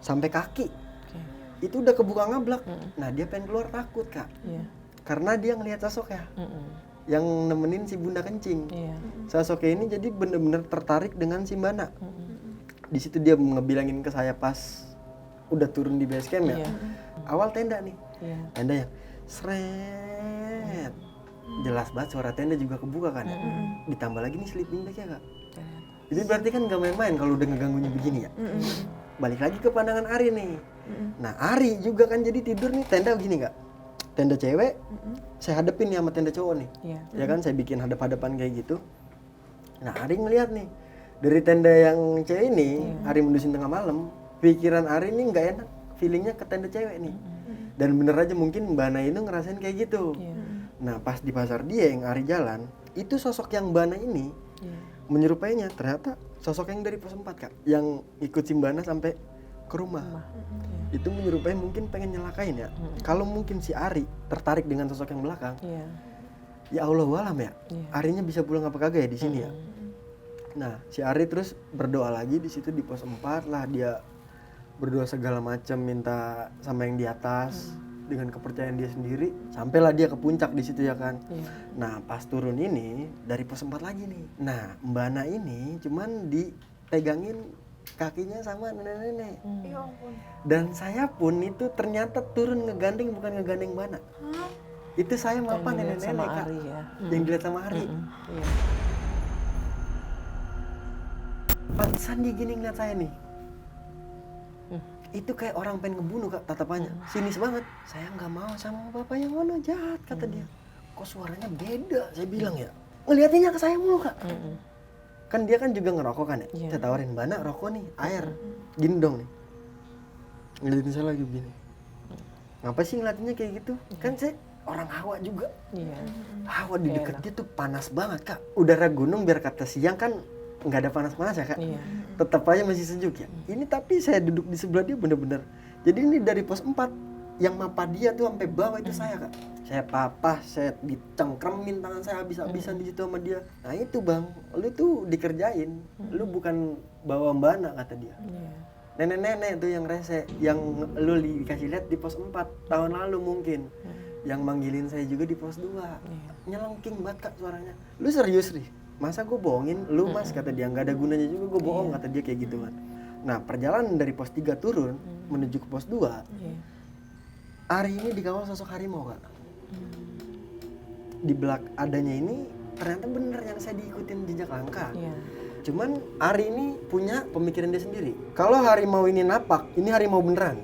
Sampai kaki. Itu udah kebuka ngablak. Nah, dia pengen keluar takut Kak. Iya. Karena dia ngelihat sosoknya. Yang nemenin si Bunda kencing. Iya. Sosoknya ini jadi bener-bener tertarik dengan si Mbak Na. Di situ dia ngebilangin ke saya pas udah turun di base camp ya. Iya. Awal tenda nih. Iya. Tenda yang seret. Jelas banget suara tenda juga kebuka kan ya. Ditambah lagi nih sleeping bag ya Kak. Jadi berarti kan gak main-main kalau udah ngeganggunya begini ya. Balik lagi ke pandangan Ari nih. Nah, Ari juga kan jadi tidur nih tenda begini Kak. Tenda cewek, saya hadepin nih sama tenda cowok nih. Iya. Ya kan, saya bikin hadap-hadapan kayak gitu. Nah, Ari ngeliat nih, dari tenda yang cewek ini, Ari mendusin tengah malam, pikiran Ari nih nggak enak, feelingnya ke tenda cewek nih. Dan bener aja mungkin Mbak Na itu ngerasain kayak gitu. Nah, pas di pasar dia yang Ari jalan, itu sosok yang Mbak Na ini menyerupainya, ternyata sosok yang dari pos 4 Kak, yang ikut si Mbak Na sampai ke rumah. Itu menyerupai mungkin pengen nyelakain ya. Kalau mungkin si Ari tertarik dengan sosok yang belakang, ya Allah alam ya. Arinya bisa pulang apa kagak ya di sini ya. Nah, si Ari terus berdoa lagi di situ di pos 4 lah, dia berdoa segala macam, minta sama yang di atas dengan kepercayaan dia sendiri, sampailah dia ke puncak di situ ya kan. Nah, pas turun ini dari pos 4 lagi nih. Nah, Mbak Na ini cuman dipegangin kakinya sama nenek-nenek. Dan saya pun itu ternyata turun ngegandeng, bukan ngegandeng Mbak Na. Itu saya mapan nenek-nenek Kak. Ya. Yang dilihat sama Ari. Iya. Pantesan dia gini ngeliat saya nih. Itu kayak orang pengen ngebunuh Kak tatapannya. Sinis banget. Saya nggak mau sama bapak yang ngono, jahat kata dia. Kok suaranya beda? Saya bilang ya. Ngeliatinnya ke saya mulu Kak. Kan dia kan juga ngerokok kan ya. Saya tawarin, Mbak Na rokok nih, air. Gini dong nih. Ngeliatin saya lagi begini. Ngapa sih ngeliatinnya kayak gitu? Kan saya orang Hawa juga. Hawa di deket dia tuh panas banget Kak. Udara gunung biar kata siang kan nggak ada panas-panas ya Kak. Tetap aja masih sejuk ya. Ini tapi saya duduk di sebelah dia bener-bener. Jadi ini dari pos 4 yang mapa dia tuh sampai bawah itu saya Kak. Saya papah, saya dicengkremin tangan saya habis-habisan di situ sama dia. Nah itu Bang, lu tuh dikerjain. Lu bukan bawa Mbak Na kata dia. Nenek-nenek tuh yang rese, yang lu dikasih lihat di pos 4 tahun lalu mungkin. Yang manggilin saya juga di pos 2. Nyelengking banget Kak suaranya. Lu serius nih? Masa gue bohongin lu Mas, kata dia. Nggak ada gunanya juga gue bohong, kata dia kayak gitu kan. Nah perjalanan dari pos 3 turun menuju ke pos 2, Ari ini dikawal sosok harimau Kak. Di belak adanya ini ternyata bener yang saya diikutin jejak langkah. Cuman Ari ini punya pemikiran dia sendiri. Kalau harimau ini napak, ini harimau beneran.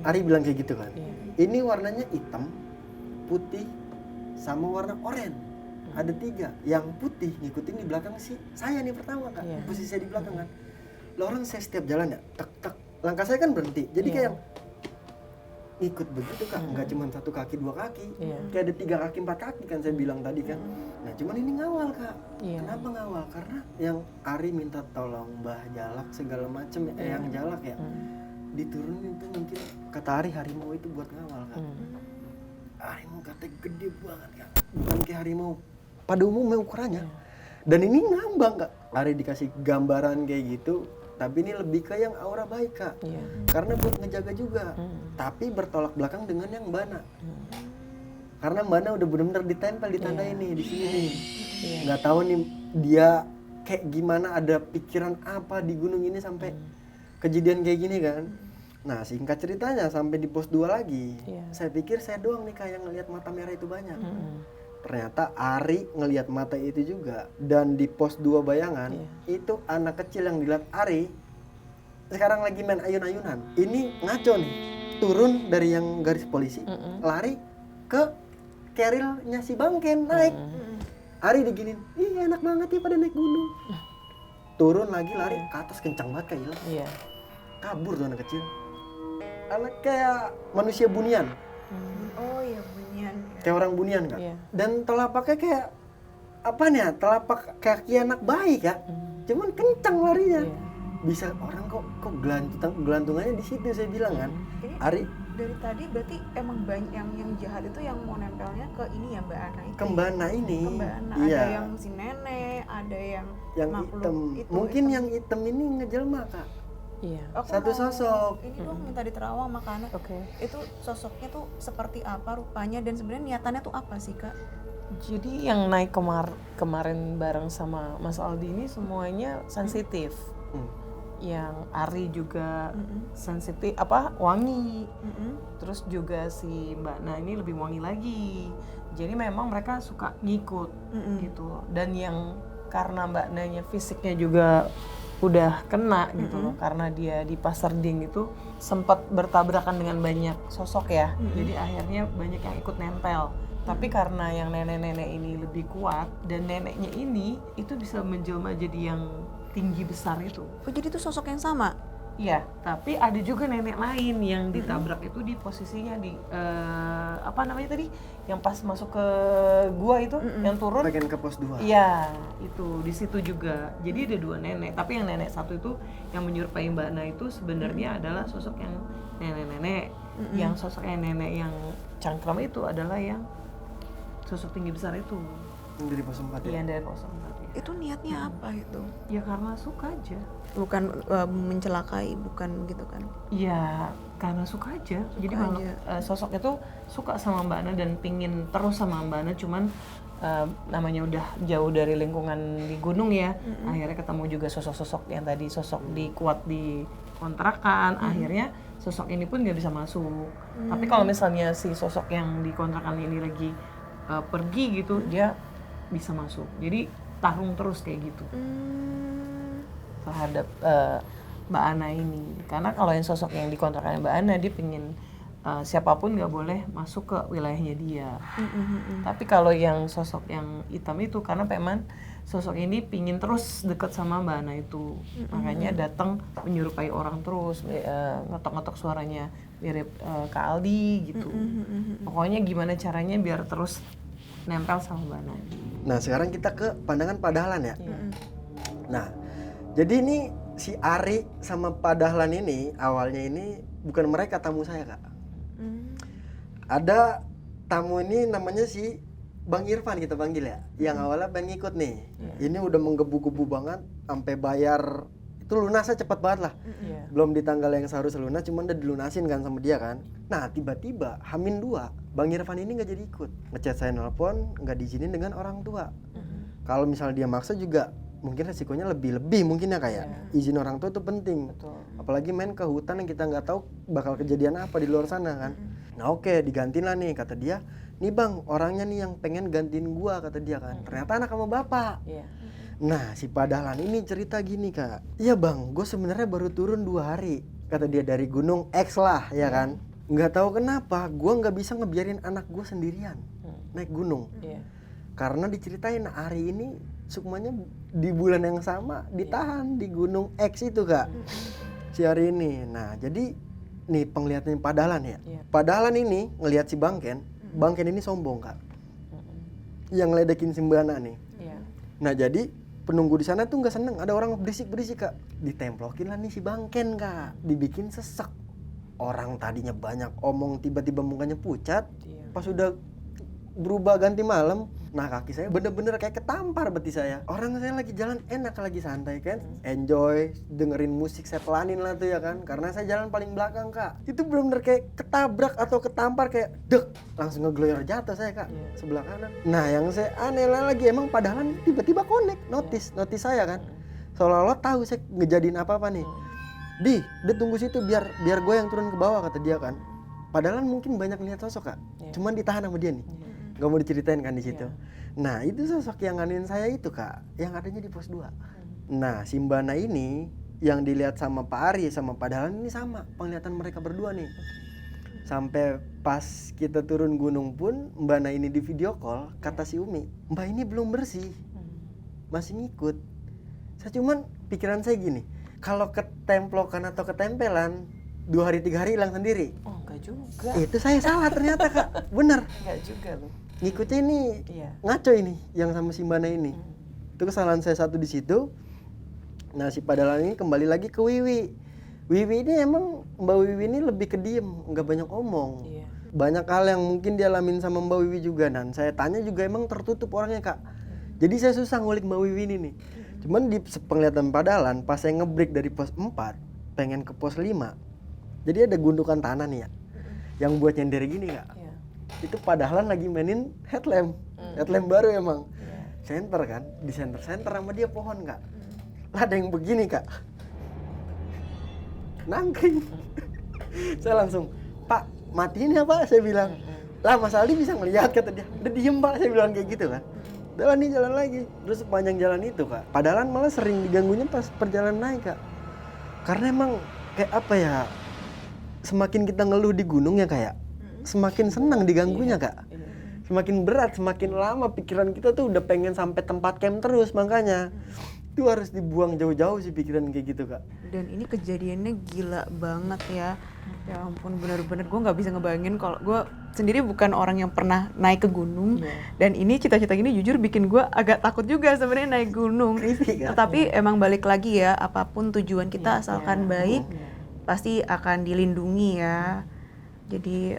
Ari bilang kayak gitu kan. Ini warnanya hitam, putih, sama warna oranye. Ada 3. Yang putih ngikutin di belakang sih saya nih pertama Kak. Posisi saya di belakang kan. Lah orang saya setiap jalan ya, tek tek. Langkah saya kan berhenti. Jadi kayak ikut begitu Kak, nggak cuma 1 kaki 2 kaki, kayak ada 3 kaki 4 kaki kan saya bilang tadi kan. Nah cuman ini ngawal Kak. Kenapa ngawal? Karena yang Ari minta tolong Mbah Jalak segala macem yang Jalak ya diturunin tuh mungkin kata Ari harimau itu buat ngawal Kak. Harimau katanya gede banget Kak, bukan kayak harimau pada umumnya ukurannya. Dan ini ngambang Kak. Ari dikasih gambaran kayak gitu. Tapi ini lebih ke yang aura baik Kak. Karena buat ngejaga juga. Tapi bertolak belakang dengan yang Mbak Na. Karena Mbak Na udah benar-benar ditempel di tanda ini, di sini nih. Nggak tahu nih dia kayak gimana, ada pikiran apa di gunung ini sampai kejadian kayak gini kan. Nah singkat ceritanya sampai di pos 2 lagi. Saya pikir saya doang nih Kak yang ngelihat mata merah itu banyak. ternyata Ari ngelihat mata itu juga. Dan di pos 2 bayangan itu anak kecil yang dilihat Ari sekarang lagi main ayun-ayunan. Ini ngaco nih, turun dari yang garis polisi, lari ke kerilnya si Bangken naik. Ari diginin, ih enak banget ya pada naik gunung. Turun lagi lari ke atas kencang banget kayak hilang. Kabur tuh anak kecil. Anak kayak manusia bunian. Oh iya, bunian. Kayak orang bunian kan. Dan telapaknya kayak apa nih ya? Telapak kaki anak bayi kan. Cuman kencang larinya. Bisa orang kok gelantungannya di situ saya bilang kan. Ini Ari dari tadi berarti emang banyak yang jahat itu yang mau nempelnya ke ini ya Mbak Ana itu. ke Mbak Ana ini. Ke Mbak Ana. Iya. Ada yang si nenek, ada yang makhluk hitam. itu. Mungkin yang hitam ini ngejelma Kak. Iya. Aku Satu mau sosok. Ini dong minta diterawang makanya. Oke. Itu sosoknya tuh seperti apa rupanya dan sebenarnya niatannya tuh apa sih Kak? Jadi yang naik kemarin bareng sama Mas Aldi ini semuanya sensitif. Yang Ari juga sensitif, wangi. Terus juga si Mbak Na ini lebih wangi lagi. Jadi memang mereka suka ngikut gitu. Dan yang karena Mbak Nanya fisiknya juga udah kena gitu loh, karena dia di Pasar Ding itu sempat bertabrakan dengan banyak sosok ya. Jadi akhirnya banyak yang ikut nempel. Tapi karena yang nenek-nenek ini lebih kuat dan neneknya ini itu bisa menjelma jadi yang tinggi besar itu. Oh jadi itu sosok yang sama? Iya, tapi ada juga nenek lain yang ditabrak itu di posisinya di apa namanya tadi? Yang pas masuk ke gua itu yang turun. Bagian ke pos 2. Iya, itu di situ juga. Jadi ada 2 nenek, tapi yang nenek satu itu yang menyerupai Mbak Na itu sebenarnya adalah sosok yang nenek-nenek. Yang sosok yang nenek yang cangkram itu adalah yang sosok tinggi besar itu. Yang dari pos 4 ya? Iya, dari pos 4 ya. Itu niatnya apa itu? Ya karena suka aja. Bukan mencelakai, bukan gitu kan? Iya, karena suka aja. Jadi malah sosok itu suka sama Mbak Ana dan pingin terus sama Mbak Ana, cuman namanya udah jauh dari lingkungan di gunung ya. Akhirnya ketemu juga sosok-sosok yang tadi sosok kuat di kontrakan. Akhirnya sosok ini pun nggak bisa masuk. Tapi kalau misalnya si sosok yang di kontrakan ini lagi pergi gitu, dia bisa masuk. Jadi tarung terus kayak gitu terhadap Mbak Ana ini. Karena kalau yang sosok yang dikontrakan Mbak Ana, dia pengen siapapun nggak boleh masuk ke wilayahnya dia. Tapi kalau yang sosok yang hitam itu, karena memang sosok ini pingin terus deket sama Mbak Ana itu, makanya datang menyerupai orang terus, ngetok-ngetok suaranya mirip Kak Aldi gitu. Pokoknya gimana caranya biar terus nempel sama Mbak Ana. Nah sekarang kita ke pandangan Pak Dahlan ya. Nah jadi ini si Ari sama Pak Dahlan ini awalnya ini bukan mereka tamu saya Kak. Ada tamu ini namanya si Bang Irfan kita panggil ya. Yang awalnya pengen ngikut nih. Ini udah menggebu-gebu banget sampai bayar. Itu lunasnya cepat banget lah. Belum di tanggal yang seharusnya lunas, cuman udah dilunasin kan sama dia kan. Nah tiba-tiba Hamin 2 Bang Irfan ini gak jadi ikut. Ngechat saya nelpon, gak diizinin dengan orang tua. Kalau misalnya dia maksa juga mungkin resikonya lebih mungkin ya kayak izin orang tua itu penting. Apalagi main ke hutan yang kita nggak tahu bakal kejadian apa di luar sana kan. Nah oke, digantiin lah nih kata dia. Nih bang, orangnya nih yang pengen gantiin gua kata dia kan. Ternyata anak sama bapak. Nah si Pak Dahlan ini cerita gini Kak. Iya bang, gue sebenarnya baru turun 2 hari kata dia dari gunung X lah ya kan. Nggak tahu kenapa gue nggak bisa ngebiarin anak gue sendirian naik gunung. Karena diceritain Ari ini sukmanya di bulan yang sama ditahan di gunung X itu Kak. Si Ari ini. Nah jadi nih penglihatan Pak Dahlan ya. Pak Dahlan ini ngelihat si Bangken ini sombong Kak. Yang ngeledekin si Mbak Ana nih. Nah jadi penunggu di sana tuh nggak seneng, ada orang berisik Kak. Ditemplokin lah nih si Bangken Kak, dibikin sesek. Orang tadinya banyak omong tiba-tiba mukanya pucat, pas udah berubah ganti malam, nah kaki saya bener-bener kayak ketampar betis saya. Orang saya lagi jalan enak, lagi santai kan, enjoy, dengerin musik saya pelanin lah tuh ya kan, karena saya jalan paling belakang Kak. Itu bener-bener kayak ketabrak atau ketampar kayak dek, langsung ngegloyor jatuh saya Kak, sebelah kanan. Nah yang saya aneh lagi emang padahal tiba-tiba connect, notice saya kan, seolah-olah tahu saya ngejadiin apa-apa nih. Dia tunggu situ biar gue yang turun ke bawah kata dia kan. Padahal mungkin banyak lihat sosok Kak, cuman ditahan sama dia nih. nggak mau diceritain kan di situ. Nah itu sosok yang nganuin saya itu Kak, yang adanya di pos 2. Nah si Mbak Na ini yang dilihat sama Pak Ari sama Pak Dahlan ini sama penglihatan mereka berdua nih. Sampai pas kita turun gunung pun Mbak Na ini di video call, kata si Umi, Mbak ini belum bersih, masih ngikut. Saya cuman pikiran saya gini, kalau ketemplokan atau ketempelan 2 hari 3 hari hilang sendiri. Oh enggak juga. Itu saya salah ternyata Kak, bener. Enggak juga loh. Ngikutnya ini ngaco ini, yang sama si Mbak Na ini. Itu kesalahan saya satu di situ. Nah si Pak Dahlan ini kembali lagi ke Wiwi. Wiwi ini emang Mbak Wiwi ini lebih ke diem, nggak banyak omong. Banyak hal yang mungkin dialamin sama Mbak Wiwi juga. Dan saya tanya juga emang tertutup orangnya Kak. Jadi saya susah ngulik Mbak Wiwi ini nih. Cuman di penglihatan Pak Dahlan, pas saya ngebreak dari pos 4, pengen ke pos 5. Jadi ada gundukan tanah nih ya, yang buat nyender gini Kak. Itu Pak Dahlan lagi mainin headlamp. Headlamp baru emang. Center kan, di center sama dia pohon Kak. Lah ada yang begini Kak, nangkring. Saya langsung, Pak matiin ya Pak, saya bilang. Lah Mas Aldi bisa ngelihat kata dia, udah diem Pak, saya bilang kayak gitu kan. Jalan nih jalan lagi, terus sepanjang jalan itu Kak, padahal malah sering diganggunya pas perjalanan naik Kak. Karena emang kayak apa ya, semakin kita ngeluh di gunung ya kayak, semakin senang diganggunya Kak. Semakin berat, semakin lama pikiran kita tuh udah pengen sampai tempat camp terus, makanya itu harus dibuang jauh-jauh sih pikiran kayak gitu Kak. Dan ini kejadiannya gila banget ya. Ya ampun, bener-bener gue nggak bisa ngebayangin kalau gue sendiri bukan orang yang pernah naik ke gunung. Dan ini cita-cita ini jujur bikin gue agak takut juga sebenarnya naik gunung. Tapi emang balik lagi ya, apapun tujuan kita asalkan baik pasti akan dilindungi ya. Jadi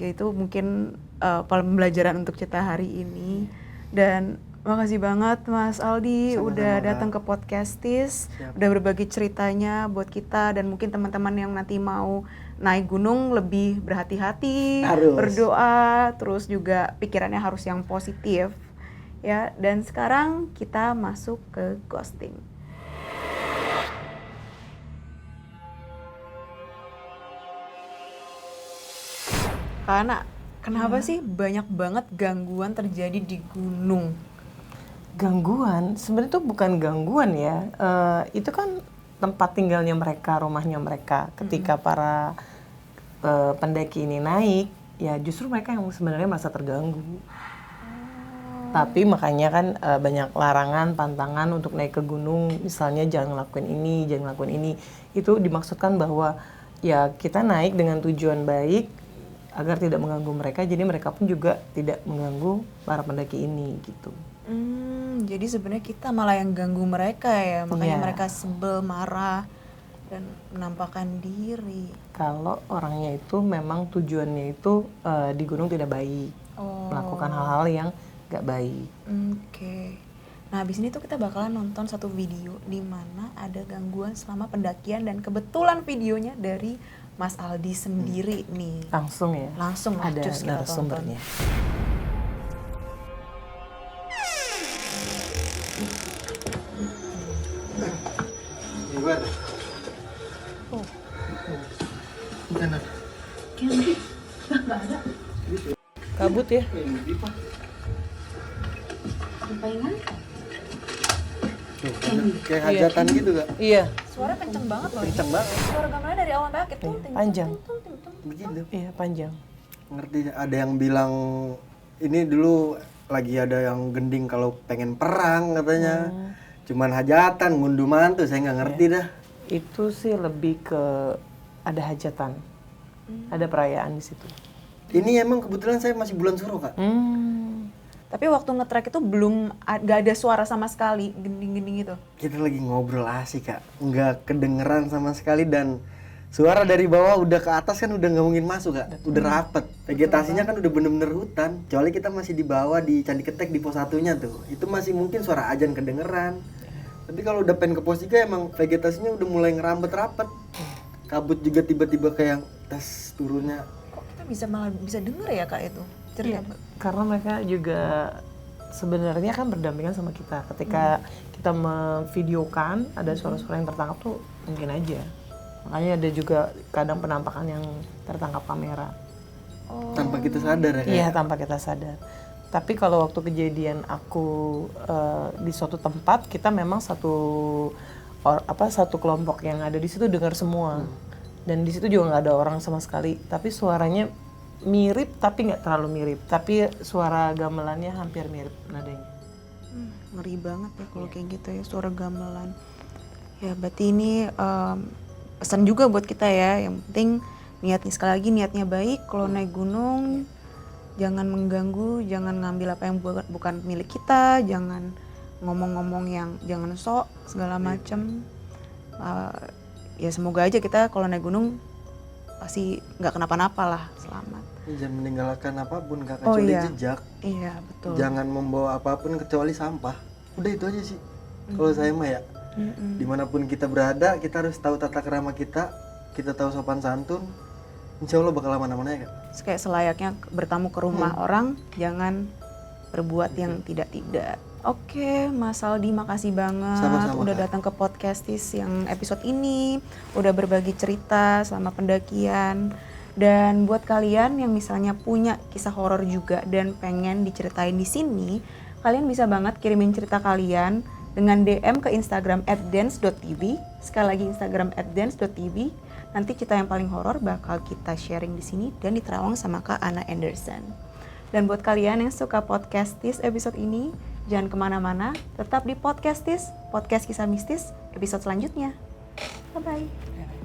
gitu mungkin pembelajaran untuk kita hari ini. Dan makasih banget Mas Aldi udah datang ke Podcastis, udah berbagi ceritanya buat kita dan mungkin teman-teman yang nanti mau naik gunung lebih berhati-hati, berdoa, terus juga pikirannya harus yang positif ya. Dan sekarang kita masuk ke ghosting. Karena kenapa sih banyak banget gangguan terjadi di gunung? Gangguan sebenarnya itu bukan gangguan ya, itu kan tempat tinggalnya mereka, rumahnya mereka. Ketika para pendaki ini naik, ya justru mereka yang sebenarnya merasa terganggu. Tapi makanya kan banyak larangan, pantangan untuk naik ke gunung, misalnya jangan ngelakuin ini, jangan ngelakuin ini. Itu dimaksudkan bahwa ya kita naik dengan tujuan baik agar tidak mengganggu mereka, jadi mereka pun juga tidak mengganggu para pendaki ini gitu. Jadi sebenarnya kita malah yang ganggu mereka ya, makanya mereka sebel, marah, dan menampakkan diri. Kalau orangnya itu memang tujuannya itu di gunung tidak baik, melakukan hal-hal yang gak baik. Oke. Nah abis ini tuh kita bakalan nonton satu video di mana ada gangguan selama pendakian dan kebetulan videonya dari Mas Aldi sendiri nih. Langsung ya? Langsung lah, ada narasumbernya. Kabut ya? Kayak hajatan gitu Kak. Iya. Suara kenceng banget loh. Kenceng banget. Suara gamelannya dari awal sampai akhir tuh Panjang. Begitu. Iya panjang. Ngerti, ada yang bilang ini dulu lagi ada yang gending kalau pengen perang katanya. Cuman hajatan, ngunduh mantu, saya nggak ngerti dah. Itu sih lebih ke ada hajatan, ada perayaan di situ. Ini emang kebetulan saya masih bulan suruh Kak. Tapi waktu nge-track itu belum gak ada suara sama sekali, gending-gending itu. Kita lagi ngobrol asik Kak, nggak kedengeran sama sekali dan suara dari bawah udah ke atas kan udah nggak mungkin masuk Kak, udah rapet. Vegetasinya kan udah bener-bener hutan. Kecuali kita masih di bawah di Candi Ketek di pos 1-nya tuh, itu masih mungkin suara ajan kedengeran. Tapi kalau udah pengen ke pos 3 emang vegetasinya udah mulai ngerambet rapet. Kabut juga tiba-tiba kayak tes turunnya. Kok kita malah bisa denger ya Kak itu? Iya, karena mereka juga sebenarnya kan berdampingan sama kita. Ketika kita memvideokan ada suara-suara yang tertangkap tuh mungkin aja. Makanya ada juga kadang penampakan yang tertangkap kamera. Tanpa kita sadar ya? Iya, tanpa kita sadar. Tapi kalau waktu kejadian aku di suatu tempat, kita memang satu kelompok yang ada di situ dengar semua. Dan di situ juga nggak ada orang sama sekali. Tapi suaranya mirip, tapi nggak terlalu mirip. Tapi suara gamelannya hampir mirip nadanya. Ngeri banget ya kalau kayak gitu ya, suara gamelan. Ya berarti ini pesan juga buat kita ya. Yang penting niatnya, sekali lagi niatnya baik. Kalau naik gunung jangan mengganggu, jangan ngambil apa yang bukan milik kita, jangan ngomong-ngomong yang jangan sok segala macam. Ya semoga aja kita kalau naik gunung pasti nggak kenapa-napa lah, selamat. Jangan meninggalkan apapun Kak, kecuali jejak. Iya betul. Jangan membawa apapun kecuali sampah. Udah itu aja sih. Kalau saya mah ya, dimanapun kita berada, kita harus tahu tata krama kita tahu sopan santun. Insya Allah bakal aman-aman ya Kak. Kayak selayaknya bertamu ke rumah orang, jangan berbuat yang tidak-tidak. Oke, Mas Aldi, makasih banget. Sama-sama, udah Kak. datang ke Podcastis yang episode ini, udah berbagi cerita selama pendakian. Dan buat kalian yang misalnya punya kisah horor juga dan pengen diceritain di sini, kalian bisa banget kirimin cerita kalian dengan DM ke Instagram @dance.tv. Sekali lagi Instagram @dance.tv. Nanti cerita yang paling horor bakal kita sharing di sini dan diterawang sama Kak Anna Anderson. Dan buat kalian yang suka Podcastis episode ini, jangan kemana-mana, tetap di Podcastis, podcast kisah mistis episode selanjutnya. Bye-bye.